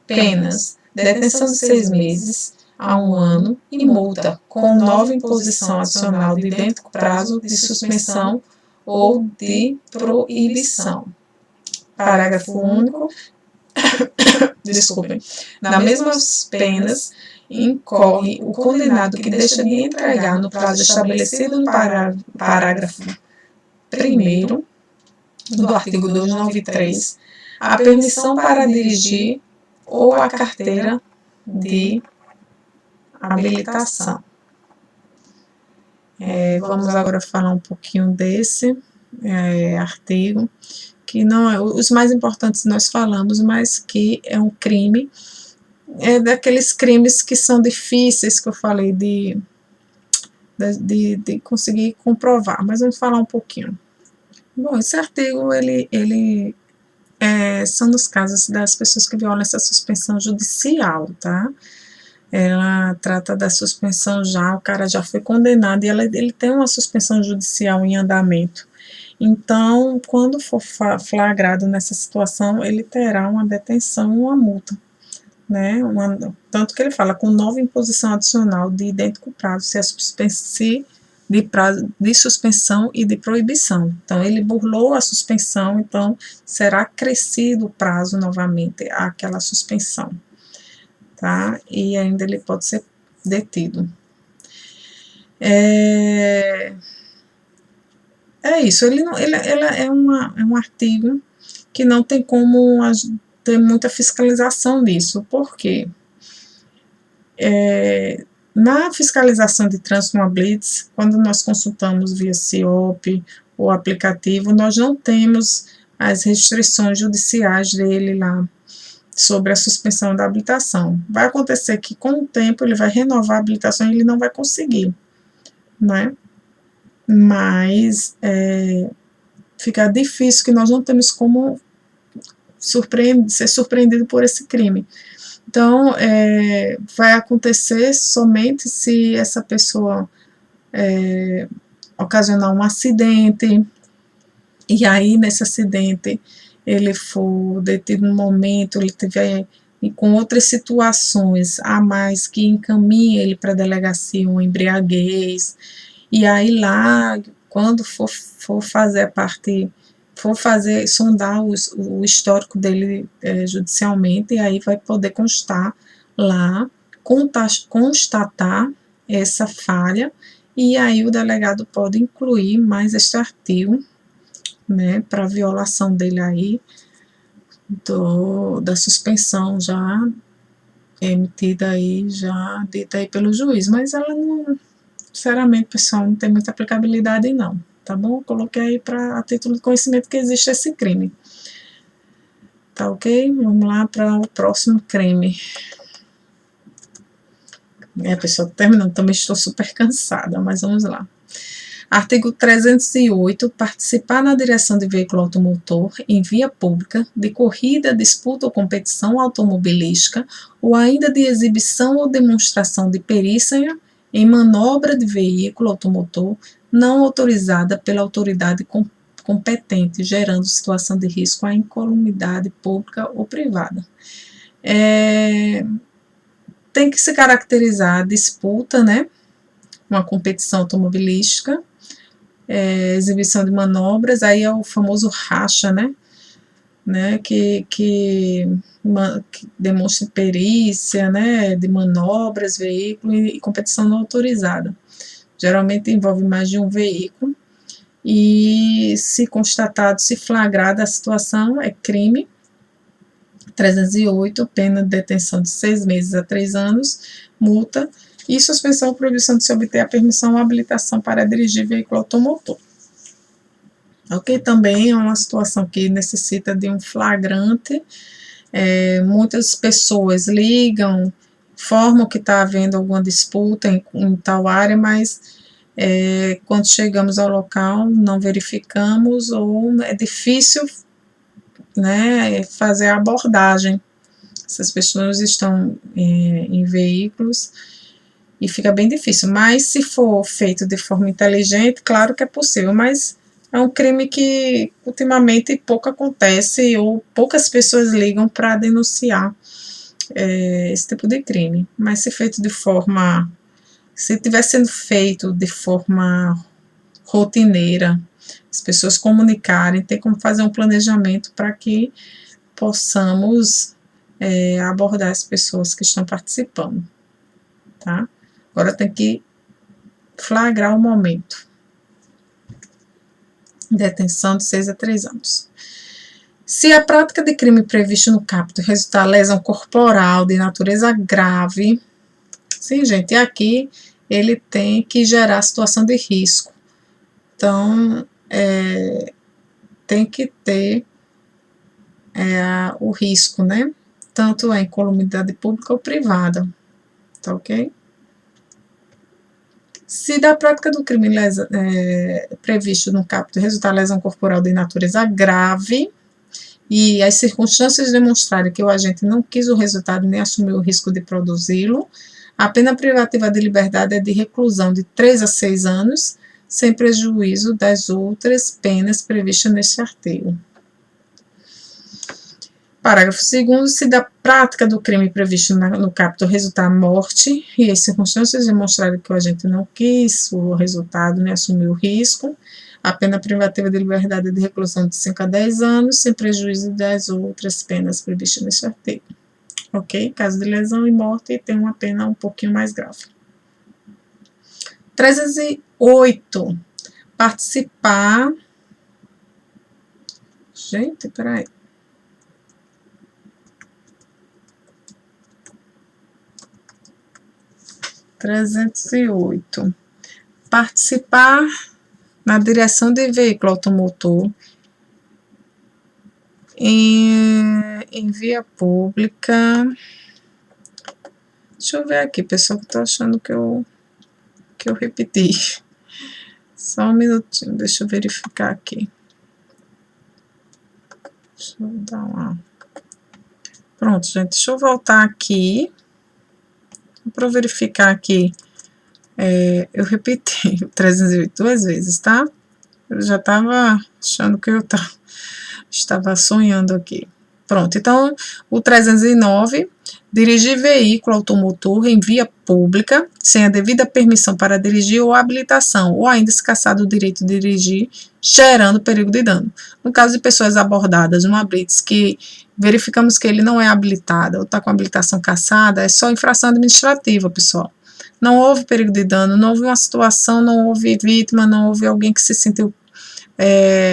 Penas: detenção de 6 meses a 1 ano e multa, com nova imposição adicional de idêntico prazo de suspensão ou de proibição. Parágrafo único. Desculpem. Nas mesmas penas incorre o condenado que deixa de entregar no prazo estabelecido no parágrafo 1º do artigo 293 a permissão para dirigir ou a carteira de habilitação. Vamos agora falar um pouquinho desse artigo, que não é os mais importantes nós falamos, mas que é um crime, daqueles crimes que são difíceis, que eu falei de conseguir comprovar, mas vamos falar um pouquinho. Bom, esse artigo, ele são nos casos das pessoas que violam essa suspensão judicial, tá? Ela trata da suspensão já, o cara já foi condenado e ele tem uma suspensão judicial em andamento. Então, quando for flagrado nessa situação, ele terá uma detenção e uma multa, né? Tanto que ele fala com nova imposição adicional de idêntico prazo, se a de prazo de suspensão e de proibição. Então, ele burlou a suspensão, então será acrescido o prazo novamente àquela suspensão, tá? E ainda ele pode ser detido. Isso, ele é um artigo que não tem como ter muita fiscalização disso, porque na fiscalização de trânsito no Blitz, quando nós consultamos via CIOP ou aplicativo, nós não temos as restrições judiciais dele lá sobre a suspensão da habilitação. Vai acontecer que com o tempo ele vai renovar a habilitação e ele não vai conseguir, né? Mas fica difícil, que nós não temos como ser surpreendido por esse crime. Então, vai acontecer somente se essa pessoa ocasionar um acidente, e aí nesse acidente ele for detido no momento, ele tiver com outras situações a mais que encaminhe ele para a delegacia, uma embriaguez, e aí lá, quando for fazer a parte, sondar o histórico dele judicialmente, e aí vai poder constar lá, constatar essa falha, e aí o delegado pode incluir mais este artigo, né, para violação dele aí, da suspensão já emitida aí, dita aí pelo juiz, mas ela não, sinceramente, pessoal, não tem muita aplicabilidade não. tá bom? Coloquei aí a título de conhecimento que existe esse crime. Tá ok? Vamos lá para o próximo crime. Pessoal, terminando, também estou super cansada, mas vamos lá. Artigo 308. Participar na direção de veículo automotor em via pública, de corrida, disputa ou competição automobilística, ou ainda de exibição ou demonstração de perícia em manobra de veículo automotor não autorizada pela autoridade competente, gerando situação de risco à incolumidade pública ou privada. Tem que se caracterizar a disputa, né? Uma competição automobilística, exibição de manobras, aí é o famoso racha, né? Que demonstra perícia, né? De manobras, veículo e competição não autorizada. Geralmente envolve mais de um veículo e, se constatado, se flagrada a situação, é crime. 308, pena de detenção de 6 meses a 3 anos, multa e suspensão ou proibição de se obter a permissão ou habilitação para dirigir veículo automotor. Ok? Também é uma situação que necessita de um flagrante. Muitas pessoas ligam, informam que está havendo alguma disputa em tal área, mas quando chegamos ao local não verificamos ou é difícil, né, fazer a abordagem. Essas pessoas estão em veículos e fica bem difícil. Mas se for feito de forma inteligente, claro que é possível, mas é um crime que ultimamente pouco acontece ou poucas pessoas ligam para denunciar esse tipo de crime. Mas se estiver sendo feito de forma rotineira, as pessoas comunicarem, ter como fazer um planejamento para que possamos abordar as pessoas que estão participando, tá? Agora tem que flagrar o momento. Detenção de 6 a 3 anos. Se a prática de crime previsto no caput resultar lesão corporal de natureza grave, sim, gente, aqui ele tem que gerar situação de risco. Então, tem que ter o risco, né? Tanto a incolumidade pública ou privada, tá ok? Se da prática do crime previsto no caput resultar lesão corporal de natureza grave e as circunstâncias demonstrarem que o agente não quis o resultado nem assumiu o risco de produzi-lo, a pena privativa de liberdade é de reclusão de 3 a 6 anos, sem prejuízo das outras penas previstas neste artigo. Parágrafo 2º. Se da prática do crime previsto no caput resultar morte e as circunstâncias demonstrarem que o agente não quis o resultado nem assumiu o risco, a pena privativa de liberdade é de reclusão de 5 a 10 anos, sem prejuízo das outras penas previstas neste artigo. Ok? Caso de lesão e morte, tem uma pena um pouquinho mais grave. 308. Participar. Gente, peraí. Participar na direção de veículo automotor em via pública. Deixa eu ver aqui, pessoal, que eu tô achando que eu repeti. Só um minutinho, deixa eu verificar aqui. Deixa eu dar uma... Pronto, gente, deixa eu voltar aqui para verificar aqui. Eu repeti o 308 2 vezes, tá? Eu já estava achando que eu estava sonhando aqui. Pronto, então, o 309, dirigir veículo automotor em via pública, sem a devida permissão para dirigir ou habilitação, ou ainda se cassado o direito de dirigir, gerando perigo de dano. No caso de pessoas abordadas numa blitz que verificamos que ele não é habilitado ou está com a habilitação cassada, é só infração administrativa, pessoal. Não houve perigo de dano, não houve uma situação, não houve vítima, não houve alguém que se sentiu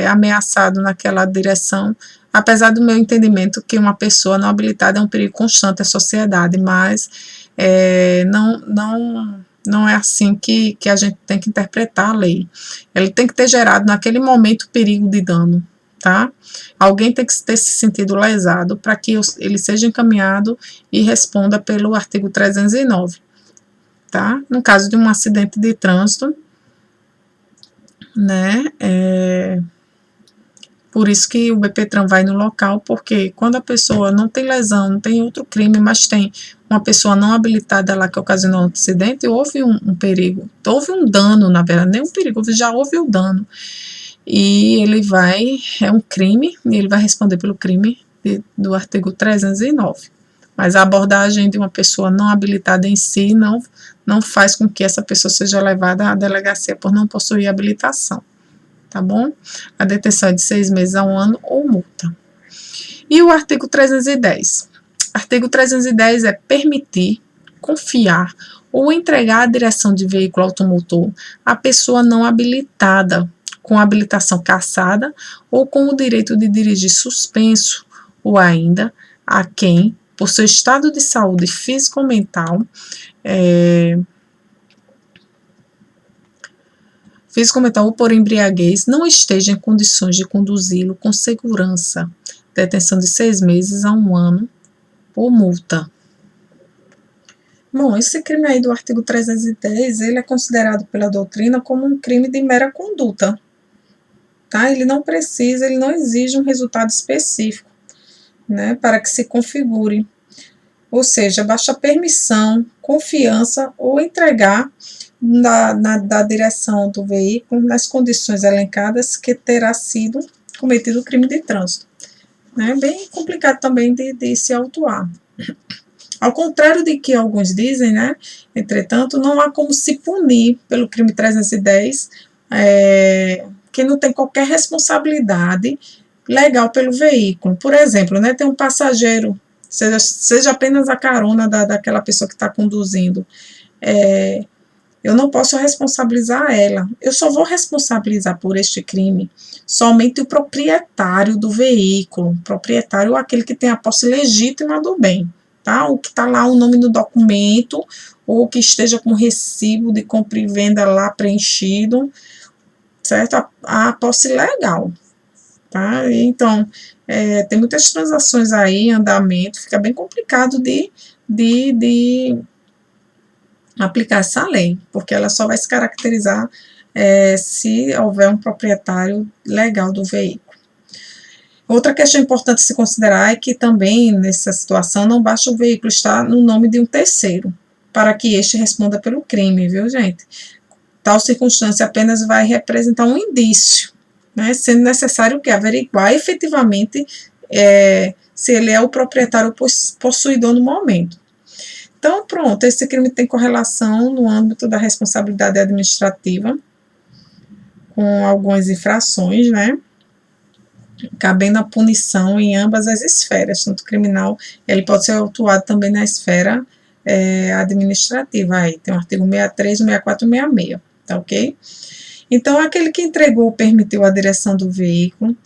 ameaçado naquela direção, apesar do meu entendimento que uma pessoa não habilitada é um perigo constante à sociedade, mas Não é assim que a gente tem que interpretar a lei. Ele tem que ter gerado naquele momento perigo de dano, tá? Alguém tem que ter se sentido lesado para que ele seja encaminhado e responda pelo artigo 309, tá? No caso de um acidente de trânsito, né? Por isso que o BPTran vai no local, porque quando a pessoa não tem lesão, não tem outro crime, mas tem uma pessoa não habilitada lá que ocasionou um acidente, houve um perigo, houve um dano, na verdade, nem um perigo, já houve o dano. E ele vai, é um crime, e ele vai responder pelo crime do artigo 309. Mas a abordagem de uma pessoa não habilitada em si não faz com que essa pessoa seja levada à delegacia por não possuir habilitação. Tá bom? A detenção é de 6 meses a 1 ano ou multa. E o artigo 310? Artigo 310 é permitir, confiar ou entregar a direção de veículo automotor à pessoa não habilitada, com habilitação cassada ou com o direito de dirigir suspenso, ou ainda a quem, por seu estado de saúde físico ou mental, ou por embriaguez, não esteja em condições de conduzi-lo com segurança. Detenção de 6 meses a 1 ano ou multa. Bom, esse crime aí do artigo 310, ele é considerado pela doutrina como um crime de mera conduta, tá? Ele não exige um resultado específico, né, para que se configure. Ou seja, basta permissão, confiança ou entregar da direção do veículo nas condições elencadas que terá sido cometido o crime de trânsito. É bem complicado também de se autuar. Ao contrário de que alguns dizem, né? Entretanto, não há como se punir pelo crime 310 que não tem qualquer responsabilidade legal pelo veículo. Por exemplo, né, tem um passageiro, seja apenas a carona daquela pessoa que está conduzindo, eu não posso responsabilizar ela. Eu só vou responsabilizar por este crime somente o proprietário do veículo, proprietário ou aquele que tem a posse legítima do bem, tá? O que está lá o nome no documento, ou que esteja com recibo de compra e venda lá preenchido, certo? A posse legal, tá? Então, tem muitas transações aí em andamento, fica bem complicado de aplicar essa lei, porque ela só vai se caracterizar se houver um proprietário legal do veículo. Outra questão importante se considerar é que também, nessa situação, não basta o veículo estar no nome de um terceiro, para que este responda pelo crime, viu, gente? Tal circunstância apenas vai representar um indício, né, sendo necessário o quê? Averiguar efetivamente se ele é o proprietário possuidor no momento. Então, pronto, esse crime tem correlação no âmbito da responsabilidade administrativa, com algumas infrações, né, cabendo a punição em ambas as esferas, tanto criminal, ele pode ser autuado também na esfera administrativa, aí tem o artigo 63, 64 e 66, tá ok? Então, aquele que entregou ou permitiu a direção do veículo,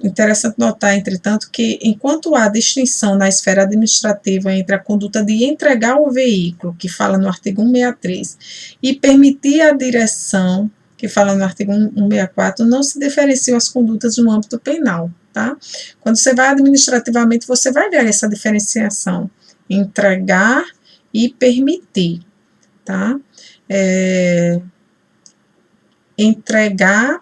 interessante notar, entretanto, que enquanto há distinção na esfera administrativa entre a conduta de entregar o veículo, que fala no artigo 163, e permitir a direção, que fala no artigo 164, não se diferenciam as condutas no âmbito penal, tá? Quando você vai administrativamente, você vai ver essa diferenciação, entregar e permitir, tá? Entregar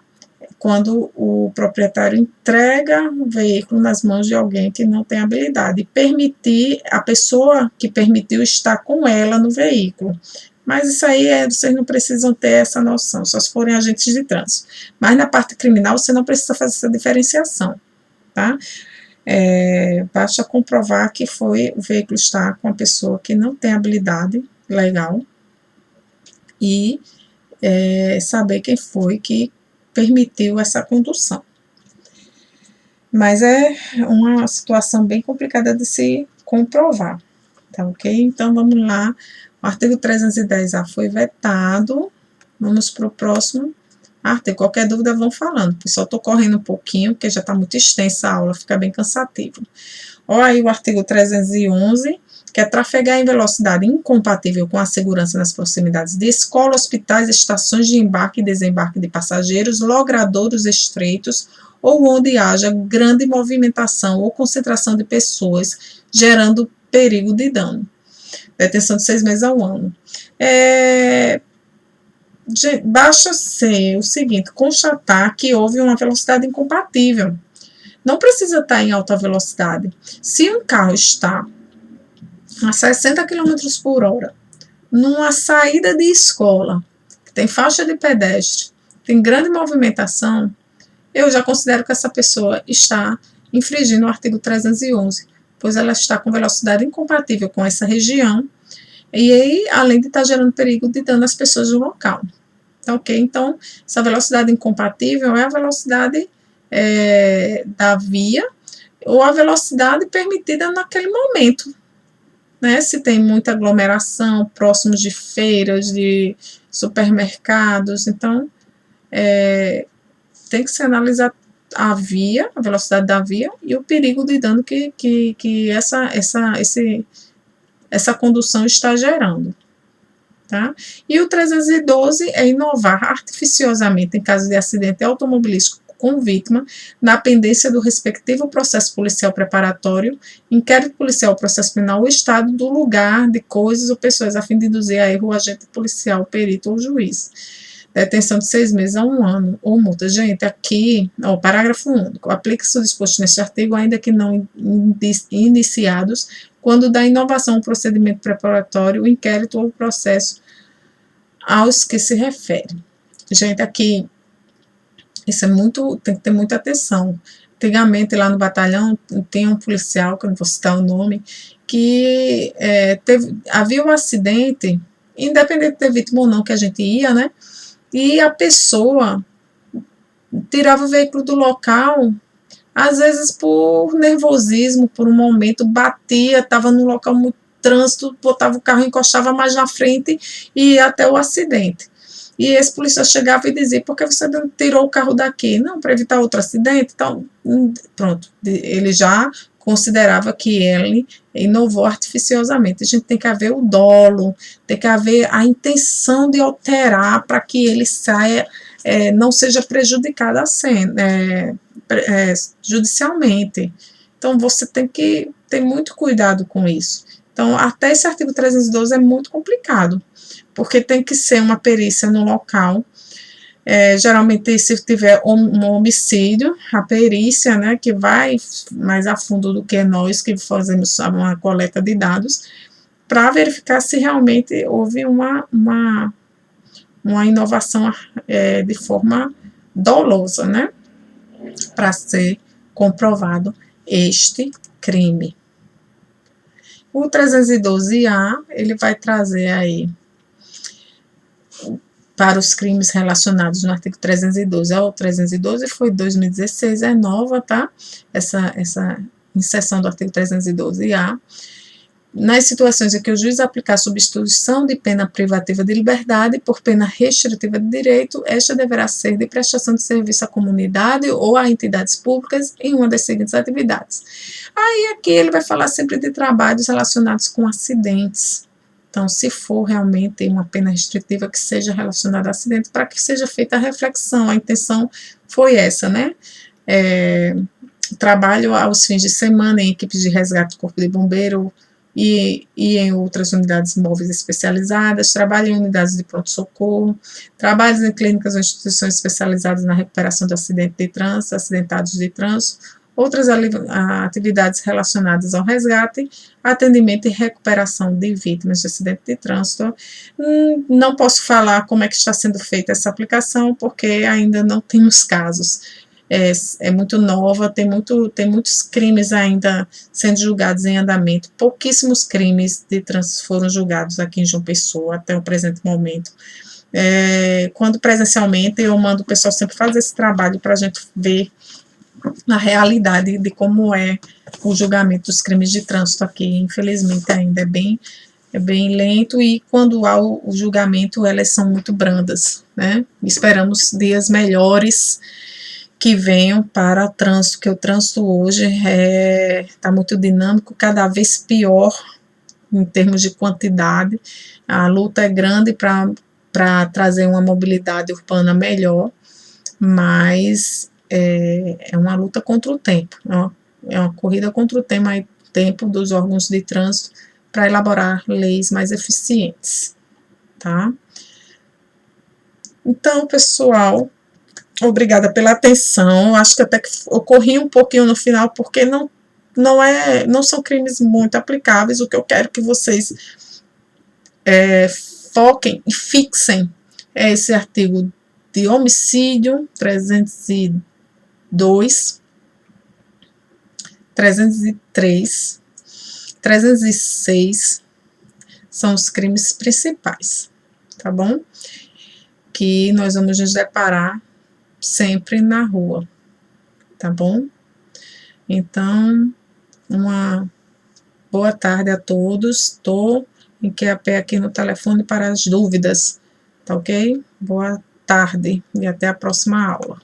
quando o proprietário entrega o veículo nas mãos de alguém que não tem habilidade, e permitir a pessoa que permitiu estar com ela no veículo. Mas isso aí vocês não precisam ter essa noção, só se forem agentes de trânsito. Mas na parte criminal você não precisa fazer essa diferenciação, tá? Basta comprovar que o veículo está com a pessoa que não tem habilidade legal e saber quem foi que permitiu essa condução. Mas é uma situação bem complicada de se comprovar, tá ok? Então, vamos lá. O artigo 310A foi vetado. Vamos para o próximo artigo. Qualquer dúvida, vão falando. Pessoal, estou correndo um pouquinho, porque já está muito extensa a aula, fica bem cansativo. Olha aí o artigo 311, que é trafegar em velocidade incompatível com a segurança nas proximidades de escolas, hospitais, estações de embarque e desembarque de passageiros, logradouros estreitos ou onde haja grande movimentação ou concentração de pessoas, gerando perigo de dano. Detenção de 6 meses a 1 ano. Basta ser o seguinte, constatar que houve uma velocidade incompatível. Não precisa estar em alta velocidade. Se um carro está a 60 km por hora, numa saída de escola, que tem faixa de pedestre, tem grande movimentação, eu já considero que essa pessoa está infringindo o artigo 311, pois ela está com velocidade incompatível com essa região, e aí, além de estar gerando perigo de dano às pessoas do local. Tá ok? Então, essa velocidade incompatível é a velocidade da via ou a velocidade permitida naquele momento. Né? Se tem muita aglomeração, próximos de feiras, de supermercados, então tem que se analisar a via, a velocidade da via e o perigo de dano que essa condução está gerando. Tá? E o 312 é inovar artificiosamente em caso de acidente automobilístico com vítima, na pendência do respectivo processo policial preparatório, inquérito policial, processo penal, o estado do lugar, de coisas ou pessoas, a fim de induzir a erro o agente policial, perito ou juiz. Detenção de 6 meses a 1 ano, ou multa. Gente, aqui, parágrafo único, aplica-se o disposto neste artigo, ainda que não iniciados, quando da inovação o procedimento preparatório, o inquérito ou o processo aos que se refere. Gente, aqui, isso tem que ter muita atenção. Antigamente, lá no batalhão, tem um policial, que eu não vou citar o nome, que havia um acidente, independente de ter vítima ou não, que a gente ia, né? E a pessoa tirava o veículo do local, às vezes por nervosismo, por um momento, batia, estava num local muito trânsito, botava o carro, encostava mais na frente e ia até o acidente. E esse policial chegava e dizia, por que você não tirou o carro daqui? Não, para evitar outro acidente. Então, pronto, ele já considerava que ele inovou artificiosamente. A gente tem que haver o dolo, tem que haver a intenção de alterar para que ele saia, não seja prejudicado judicialmente. Então, você tem que ter muito cuidado com isso. Então, até esse artigo 312 é muito complicado, porque tem que ser uma perícia no local. Geralmente, se tiver um homicídio, a perícia, né, que vai mais a fundo do que nós que fazemos uma coleta de dados, para verificar se realmente houve uma inovação de forma dolosa, né, para ser comprovado este crime. O 312A, ele vai trazer aí para os crimes relacionados no artigo 312. O 312 foi 2016, é nova, tá? Essa inserção do artigo 312A. Nas situações em que o juiz aplicar substituição de pena privativa de liberdade por pena restritiva de direito, esta deverá ser de prestação de serviço à comunidade ou a entidades públicas em uma das seguintes atividades. Aí aqui ele vai falar sempre de trabalhos relacionados com acidentes. Então, se for realmente uma pena restritiva que seja relacionada a acidente, para que seja feita a reflexão, a intenção foi essa, né? Trabalho aos fins de semana em equipes de resgate do Corpo de Bombeiro e em outras unidades móveis especializadas, trabalho em unidades de pronto-socorro, trabalhos em clínicas ou instituições especializadas na recuperação de acidentes de trânsito, acidentados de trânsito, outras atividades relacionadas ao resgate, atendimento e recuperação de vítimas de acidente de trânsito. Não posso falar como é que está sendo feita essa aplicação, porque ainda não temos casos. É muito nova, tem muitos crimes ainda sendo julgados em andamento, pouquíssimos crimes de trânsito foram julgados aqui em João Pessoa até o presente momento. Quando presencialmente, eu mando o pessoal sempre fazer esse trabalho para a gente ver a realidade de como é o julgamento dos crimes de trânsito aqui. Infelizmente ainda é bem lento, e quando há o julgamento elas são muito brandas, né? Esperamos dias melhores que venham para o trânsito, que o trânsito hoje está muito dinâmico, cada vez pior, em termos de quantidade. A luta é grande para trazer uma mobilidade urbana melhor, mas é uma luta contra o tempo, é uma corrida contra o tempo dos órgãos de trânsito para elaborar leis mais eficientes, tá? Então, pessoal, obrigada pela atenção. Acho que até que eu corri um pouquinho no final, porque não são crimes muito aplicáveis. O que eu quero que vocês foquem e fixem é esse artigo de homicídio 302, 303, 306 são os crimes principais, tá bom? Que nós vamos nos deparar sempre na rua, tá bom? Então, uma boa tarde a todos. Estou em QAP aqui no telefone para as dúvidas, tá ok? Boa tarde e até a próxima aula.